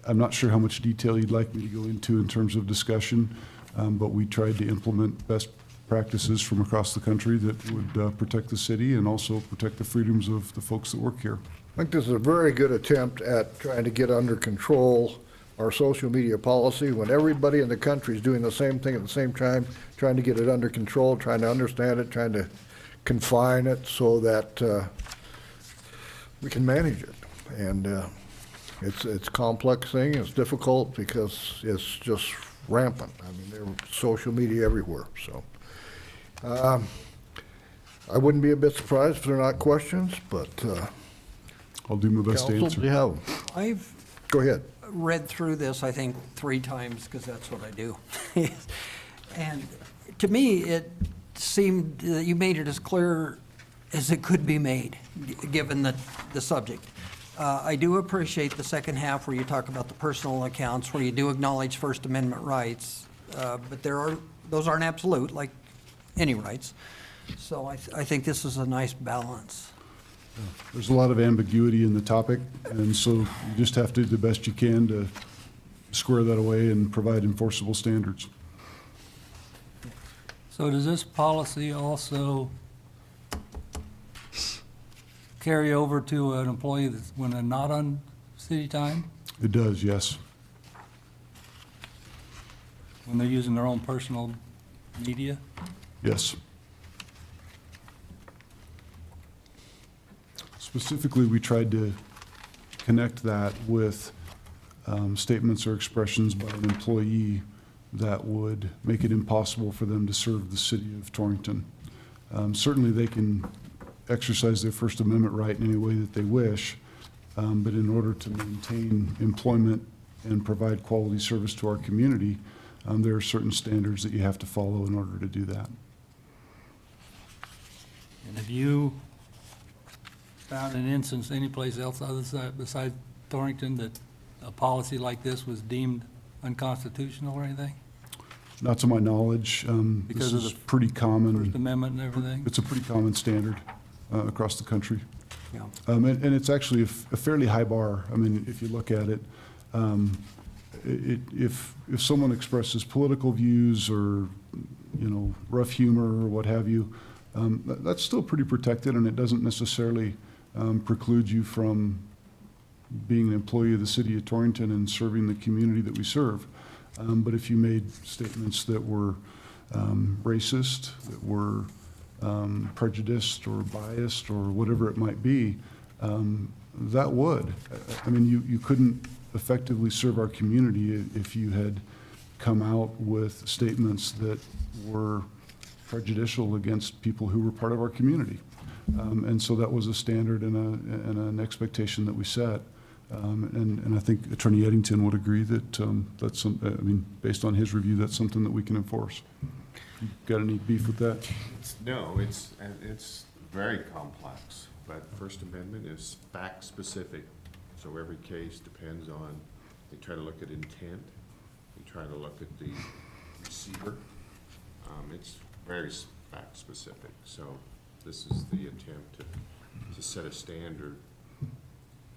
I'm not sure how much detail you'd like me to go into in terms of discussion, but we tried to implement best practices from across the country that would protect the city and also protect the freedoms of the folks that work here. I think this is a very good attempt at trying to get under control our social media policy when everybody in the country is doing the same thing at the same time, trying to get it under control, trying to understand it, trying to confine it so that we can manage it. And it's a complex thing. It's difficult because it's just rampant. I mean, there's social media everywhere. So I wouldn't be a bit surprised if there are not questions, but I'll do my best to counsel, answer. do you have them? I've Go ahead. read through this, I think, 3 times, because that's what I do. And to me, it seemed that you made it as clear as it could be made, given the subject. I do appreciate the second half where you talk about the personal accounts, where you do acknowledge First Amendment rights, but those aren't absolute, like any rights. So I think this is a nice balance. There's a lot of ambiguity in the topic, and so you just have to do the best you can to square that away and provide enforceable standards. So does this policy also carry over to an employee that's when they're not on city time, It does, yes. when they're using their own personal media? Yes. Specifically, we tried to connect that with statements or expressions by an employee that would make it impossible for them to serve the city of Torrington. Certainly, they can exercise their First Amendment right in any way that they wish, but in order to maintain employment and provide quality service to our community, there are certain standards that you have to follow in order to do that. And have you found an instance anyplace else other side, besides Torrington that a policy like this was deemed unconstitutional or anything? Not to my knowledge. This Because of is the pretty First common. Amendment and everything? It's a pretty common standard across the country. Yeah. And it's actually a fairly high bar. I mean, if you look at it, if someone expresses political views or, rough humor or what have you, that's still pretty protected, and it doesn't necessarily preclude you from being an employee of the city of Torrington and serving the community that we serve. But if you made statements that were racist, that were prejudiced or biased or whatever it might be, that would. I mean, you couldn't effectively serve our community if you had come out with statements that were prejudicial against people who were part of our community. And so that was a standard and an expectation that we set. And I think Attorney Eddington would agree that that's based on his review, that's something that we can enforce. You got any beef with that? No, it's very complex, but First Amendment is fact-specific. So every case depends on, they try to look at intent, they try to look at the receiver. It's very fact-specific. So This is the attempt to set a standard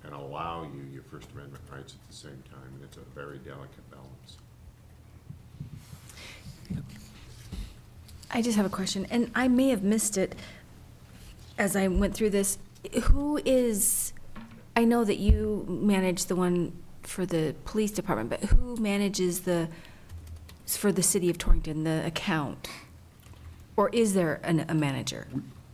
and allow you your First Amendment rights at the same time, and it's a very delicate balance. I just have a question, and I may have missed it as I went through this. Who is, I know that you manage the one for the police department, but who manages for the city of Torrington, the account? Or is there a manager?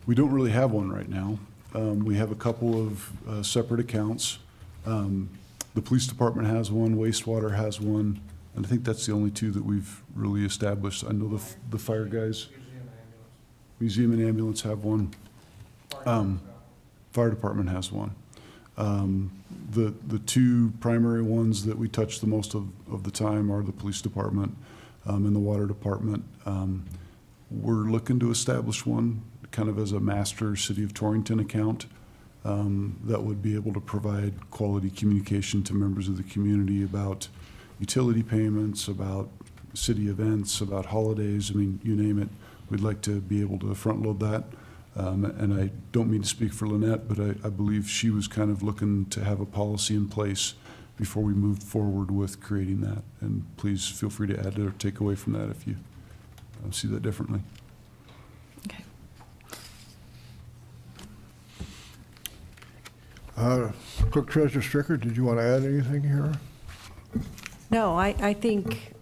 We don't really have one right now. We have a couple of separate accounts. The police department has one, wastewater has one, and I think that's the only two that we've really established. I know the fire guys. Museum and ambulance have one. Fire department has one. The two primary ones that we touch the most of the time are the police department and the water department. We're looking to establish one kind of as a master City of Torrington account that would be able to provide quality communication to members of the community about utility payments, about city events, about holidays. I mean, you name it. We'd like to be able to front load that. And I don't mean to speak for Lynette, but I believe she was kind of looking to have a policy in place before we moved forward with creating that. And please feel free to add or take away from that if you see that differently. Okay. Clerk Treasurer Stricker, did you want to add anything here? No, I think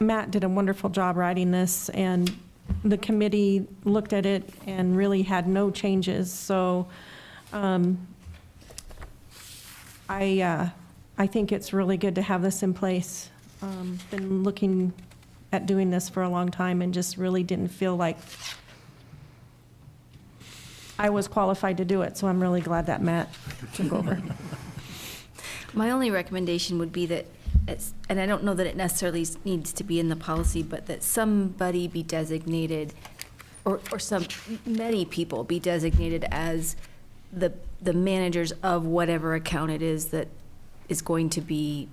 Matt did a wonderful job writing this, and the committee looked at it and really had no changes. So I think it's really good to have this in place. Been looking at doing this for a long time and just really didn't feel like I was qualified to do it. So I'm really glad that Matt took over. My only recommendation would be that, and I don't know that it necessarily needs to be in the policy, but that somebody be designated, or many people be designated as the managers of whatever account it is that is going to be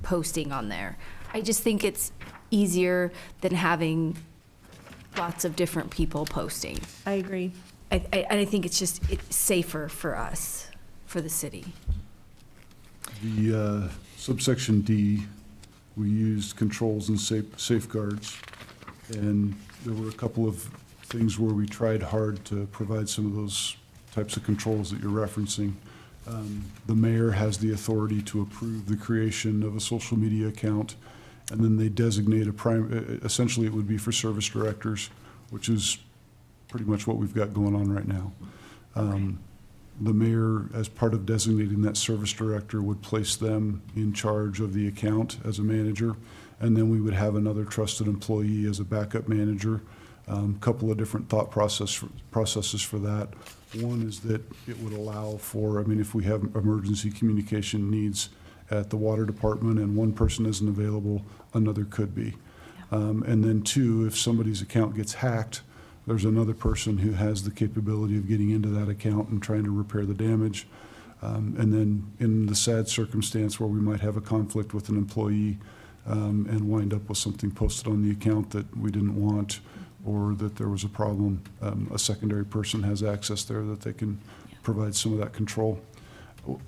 posting on there. I just think it's easier than having lots of different people posting. I agree. I think it's safer for us, for the city. The subsection D, we used controls and safeguards, and there were a couple of things where we tried hard to provide some of those types of controls that you're referencing. The mayor has the authority to approve the creation of a social media account, and then they designate essentially it would be for service directors, which is pretty much what we've got going on right now. The mayor, as part of designating that service director, would place them in charge of the account as a manager, and then we would have another trusted employee as a backup manager. Couple of different thought processes for that. One is that it would allow for, I mean, if we have emergency communication needs at the water department and one person isn't available, another could be. And then two, if somebody's account gets hacked, there's another person who has the capability of getting into that account and trying to repair the damage. And then in the sad circumstance where we might have a conflict with an employee and wind up with something posted on the account that we didn't want, or that there was a problem, a secondary person has access there that they can provide some of that control.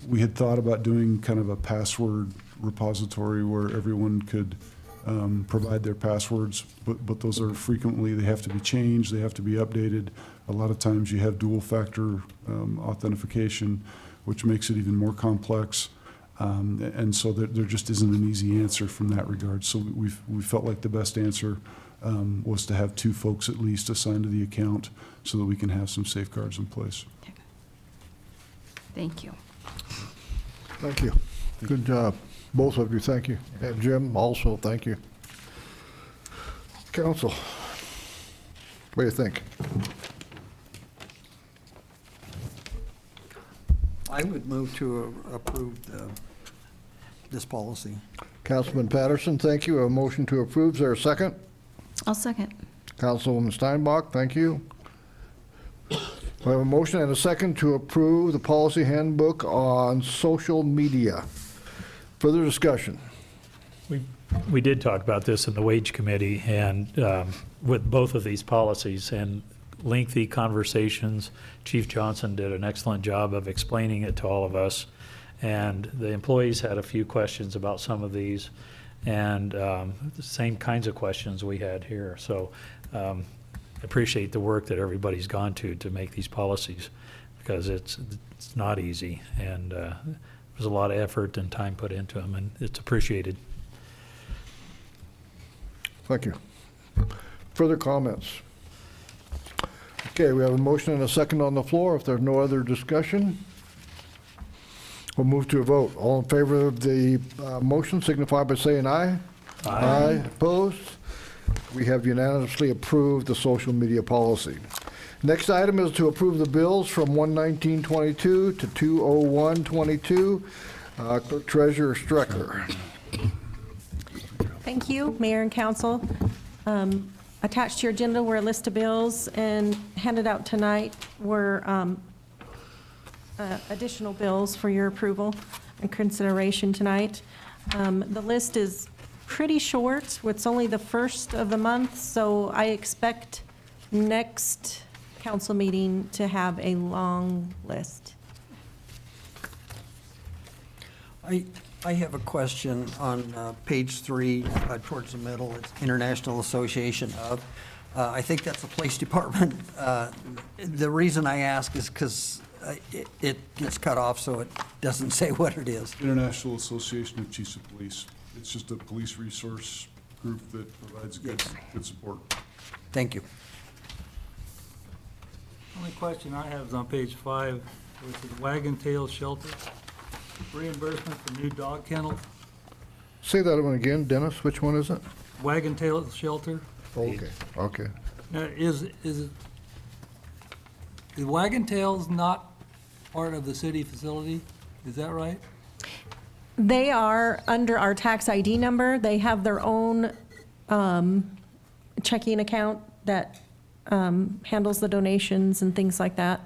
We had thought about doing kind of a password repository where everyone could provide their passwords, but those are frequently, they have to be changed, they have to be updated. A lot of times you have dual factor authentication, which makes it even more complex. And so there just isn't an easy answer from that regard. So we felt like the best answer was to have two folks at least assigned to the account so that we can have some safeguards in place. Thank you. Thank you. Good job. Both of you, thank you. And Jim, also, thank you. Council, what do you think? I would move to approve this policy. Councilman Patterson, thank you. A motion to approve. Is there a second? I'll second. Councilwoman Steinbach, thank you. We have a motion and a second to approve the policy handbook on social media. Further discussion? We did talk about this in the wage committee and with both of these policies, and lengthy conversations. Chief Johnson did an excellent job of explaining it to all of us. And the employees had a few questions about some of these, and the same kinds of questions we had here. So I appreciate the work that everybody's gone to make these policies, because it's not easy, and there's a lot of effort and time put into them, and it's appreciated. Thank you. Further comments? Okay, we have a motion and a second on the floor. If there's no other discussion, we'll move to a vote. All in favor of the motion signify by saying aye. Aye. Opposed? We have unanimously approved the social media policy. Next item is to approve the bills from 1/19/22 to 2/01/22. Clerk Treasurer Strecker. Thank you, Mayor and Council. Attached to your agenda were a list of bills, and handed out tonight were additional bills for your approval and consideration tonight. The list is pretty short. It's only the first of the month, so I expect next council meeting to have a long list. I have a question on page 3, towards the middle. It's International Association of. I think that's the police department. The reason I ask is because it gets cut off, so it doesn't say what it is. International Association of Chiefs of Police. It's just a police resource group that provides good support. Thank you. Only question I have is on page 5, which is Wagon Tail Shelter, reimbursement for new dog kennel. Say that one again, Dennis. Which one is it? Wagon Tail Shelter. Okay, okay. Now, is Wagon Tails not part of the city facility? Is that right? They are under our tax ID number. They have their own checking account that handles the donations and things like that.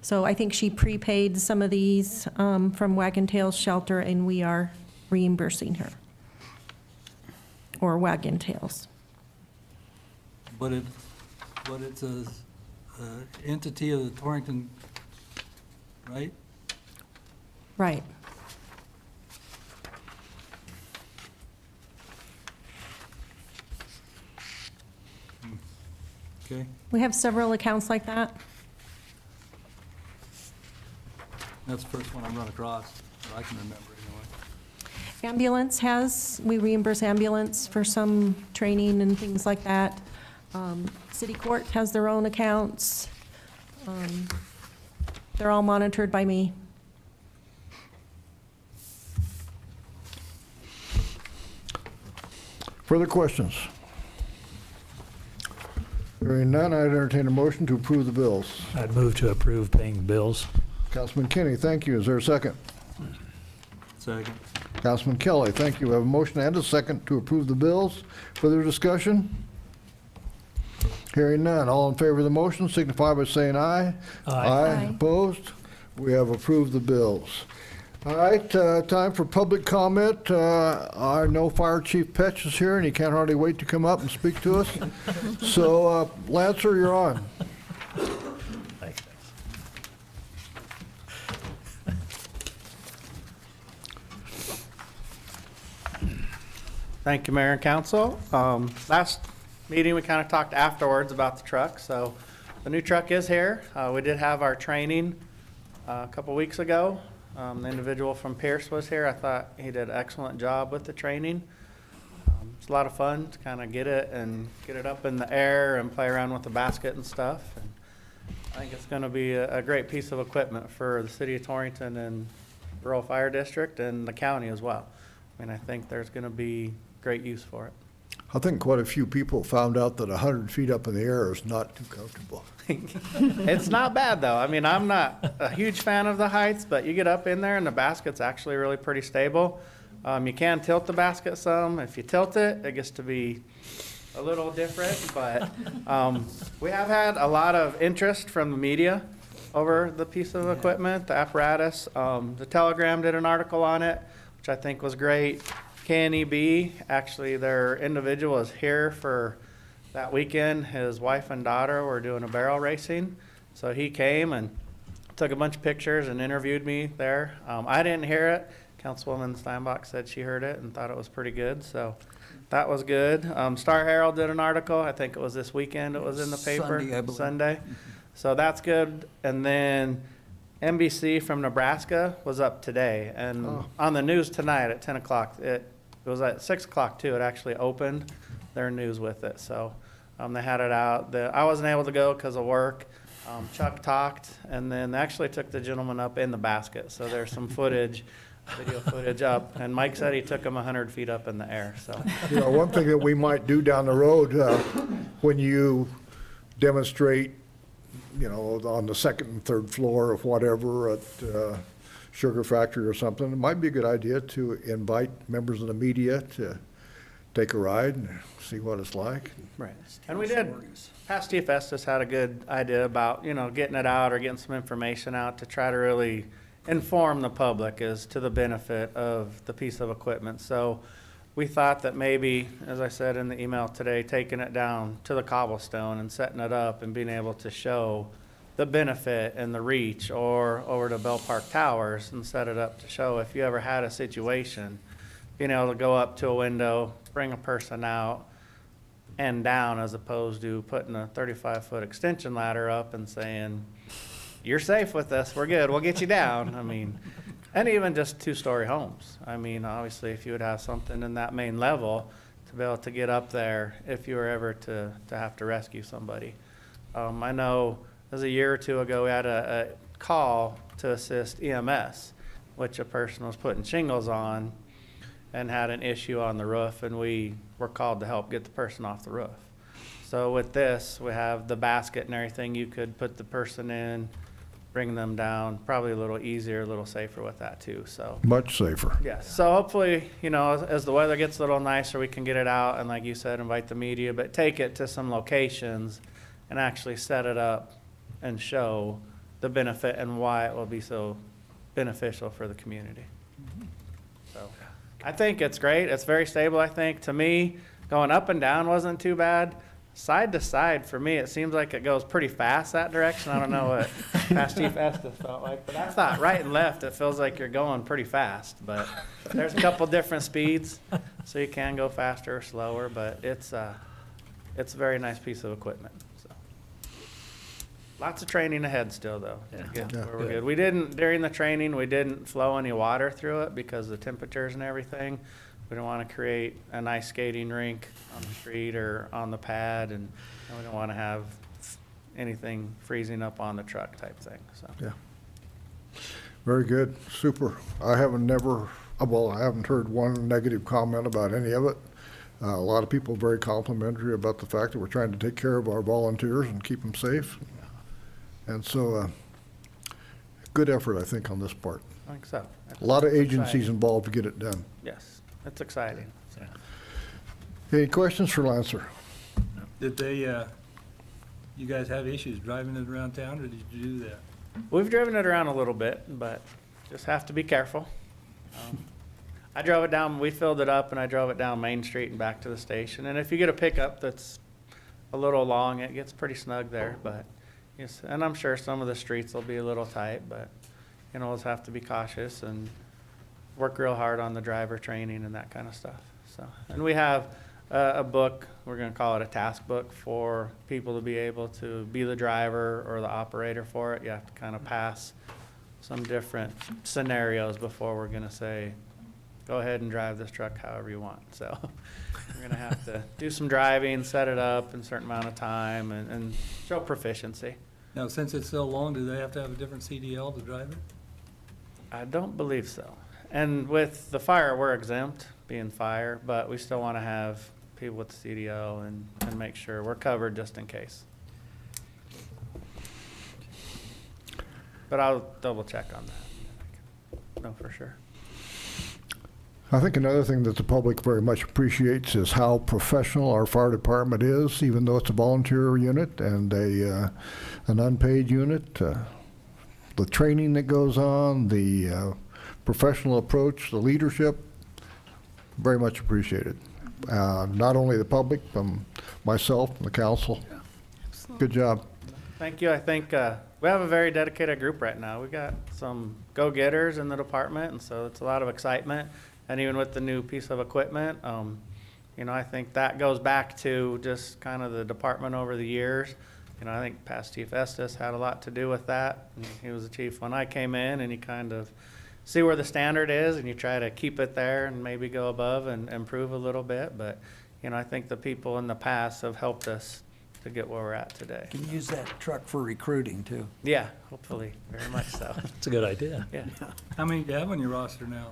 So I think she prepaid some of these from Wagon Tails Shelter, and we are reimbursing her. Or Wagon Tails. But it's a entity of the Torrington, right? Right. Okay. We have several accounts like that. That's the first one I've run across, that I can remember anyway. Ambulance we reimburse ambulance for some training and things like that. City Court has their own accounts. They're all monitored by me. Further questions? Hearing none, I'd entertain a motion to approve the bills. I'd move to approve paying the bills. Councilman Kinney, thank you. Is there a second? Second. Councilman Kelly, thank you. We have a motion and a second to approve the bills. Further discussion? Hearing none. All in favor of the motion signify by saying aye. Aye. Opposed? We have approved the bills. All right, time for public comment. Our no Fire Chief Petch is here, and he can't hardly wait to come up and speak to us. So, Lancer, you're on. Thank you, Mayor and Council. Last meeting, we kind of talked afterwards about the truck, so the new truck is here. We did have our training a couple weeks ago. The individual from Pierce was here. I thought he did an excellent job with the training. It's a lot of fun to kind of get it up in the air and play around with the basket and stuff. And I think it's going to be a great piece of equipment for the city of Torrington and Rural Fire District and the county as well. I mean, I think there's going to be great use for it. I think quite a few people found out that 100 feet up in the air is not too comfortable. It's not bad, though. I mean, I'm not a huge fan of the heights, but you get up in there and the basket's actually really pretty stable. You can tilt the basket some. If you tilt it, it gets to be a little different, but we have had a lot of interest from the media over the piece of equipment, the apparatus. The Telegram did an article on it, which I think was great. KNEB, actually their individual is here for that weekend, his wife and daughter were doing a barrel racing. So he came and took a bunch of pictures and interviewed me there. I didn't hear it. Councilwoman Steinbach said she heard it and thought it was pretty good, so that was good. Star Herald did an article, I think it was this weekend, it was in the paper. Sunday, I believe. Sunday. So that's good. And then NBC from Nebraska was up today, and on the news tonight at 10 o'clock, it was at 6 o'clock too, it actually opened their news with it, so they had it out. I wasn't able to go because of work. Chuck talked, and then they actually took the gentleman up in the basket, so there's some footage, video footage up, and Mike said he took him 100 feet up in the air, so. You know, one thing that we might do down the road, when you demonstrate, you know, on the second and third floor of whatever at Sugar Factory or something, it might be a good idea to invite members of the media to take a ride and see what it's like. Right. And we did. Past Steve Estes had a good idea about, you know, getting it out or getting some information out to try to really inform the public as to the benefit of the piece of equipment. So we thought that maybe, as I said in the email today, taking it down to the cobblestone and setting it up and being able to show the benefit and the reach, or over to Bell Park Towers and set it up to show if you ever had a situation, being able to go up to a window, bring a person out and down, as opposed to putting a 35-foot extension ladder up and saying, you're safe with this, we're good, we'll get you down. I mean, and even just two-story homes. I mean, obviously, if you would have something in that main level to be able to get up there if you were ever to have to rescue somebody. I know it was a year or two ago, we had a call to assist EMS, which a person was putting shingles on and had an issue on the roof, and we were called to help get the person off the roof. So with this, we have the basket and everything. You could put the person in, bring them down, probably a little easier, a little safer with that too, so. Much safer. Yes, so hopefully, you know, as the weather gets a little nicer, we can get it out and, like you said, invite the media, but take it to some locations and actually set it up and show the benefit and why it will be so beneficial for the community. So I think it's great. It's very stable, I think. To me, going up and down wasn't too bad. Side to side, for me, it seems like it goes pretty fast that direction. I don't know what Past Chief Estes felt like, but I thought right and left, it feels like you're going pretty fast. But there's a couple different speeds, so you can go faster or slower, but it's a very nice piece of equipment. So lots of training ahead still, though. to get to where we're good. We didn't, during the training, we didn't flow any water through it because of the temperatures and everything. We don't want to create an ice skating rink on the street or on the pad, and we don't want to have anything freezing up on the truck type thing, so. Yeah. Very good, super. I haven't heard one negative comment about any of it. A lot of people very complimentary about the fact that we're trying to take care of our volunteers and keep them safe. And so, good effort, I think, on this part. I think so. A lot of It's agencies exciting. involved to get it done. Yes, it's exciting. so. Any questions for Lancer? Did they, you guys have issues driving it around town, or did you do that? We've driven it around a little bit, but just have to be careful. I drove it down, we filled it up, and I drove it down Main Street and back to the station. And if you get a pickup that's a little long, it gets pretty snug there, but yes, and I'm sure some of the streets will be a little tight, but you know, we'll just have to be cautious and work real hard on the driver training and that kind of stuff. So, and we have a book, we're gonna call it a task book, for people to be able to be the driver or the operator for it. You have to kind of pass some different scenarios before we're gonna say, go ahead and drive this truck however you want. So we're gonna have to do some driving, set it up in a certain amount of time, and show proficiency. Now, since it's so long, do they have to have a different CDL to drive it? I don't believe so. And with the fire, we're exempt, being fire, but we still want to have people with the CDL and make sure we're covered just in case. But I'll double check on that. No, for sure. I think another thing that the public very much appreciates is how professional our fire department is, even though it's a volunteer unit and an unpaid unit. The training that goes on, the professional approach, the leadership, very much appreciated. not only the public, but myself and the council. Good job. Thank you. I think we have a very dedicated group right now. We got some go-getters in the department, and so it's a lot of excitement. And even with the new piece of equipment, you know, I think that goes back to just kind of the department over the years. You know, I think past Chief Estes had a lot to do with that. And he was the chief when I came in, and you kind of see where the standard is, and you try to keep it there and maybe go above and improve a little bit. But, you know, I think the people in the past have helped us to get where we're at today. Can use that truck for recruiting, too. Yeah, hopefully, very much so. It's a good idea. Yeah. How many do you have on your roster now?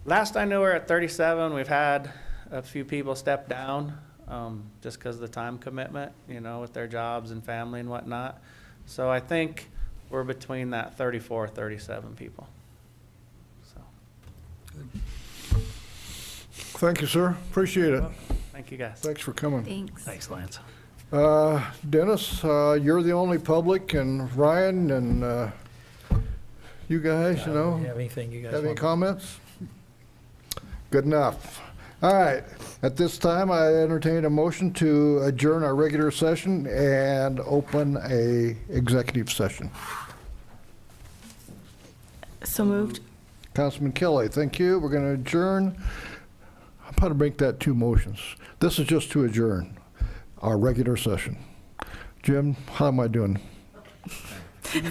Last I knew, we were at 37. We've had a few people step down, just because of the time commitment, you know, with their jobs and family and whatnot. So I think we're between that 34, 37 people. So, Thank you, sir. Appreciate it. thank you, guys. Thanks for coming. Thanks. Thanks, Lance. Dennis, you're the only public, and Ryan and you guys, you know, Have anything you guys have any want? comments? Good enough. All right, at this time, I entertain a motion to adjourn our regular session and open a executive session. So moved. Councilman Kelly, thank you. We're going to adjourn. I'm going to make that two motions. This is just to adjourn our regular session. Jim, how am I doing? You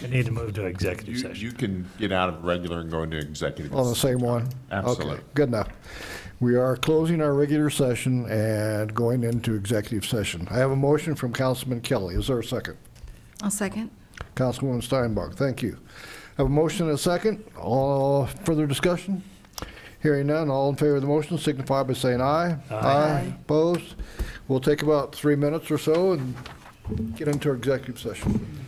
need to move to executive You session. can get out of regular and go into executive. On the same one? Absolutely. Okay, good enough. We are closing our regular session and going into executive session. I have a motion from Councilman Kelly. Is there a second? I'll second. Councilwoman Steinbach, thank you. I have a motion and a second. All further discussion? Hearing none, all in favor of the motion signify by saying aye. Aye. Opposed? We'll take about 3 minutes or so and get into our executive session.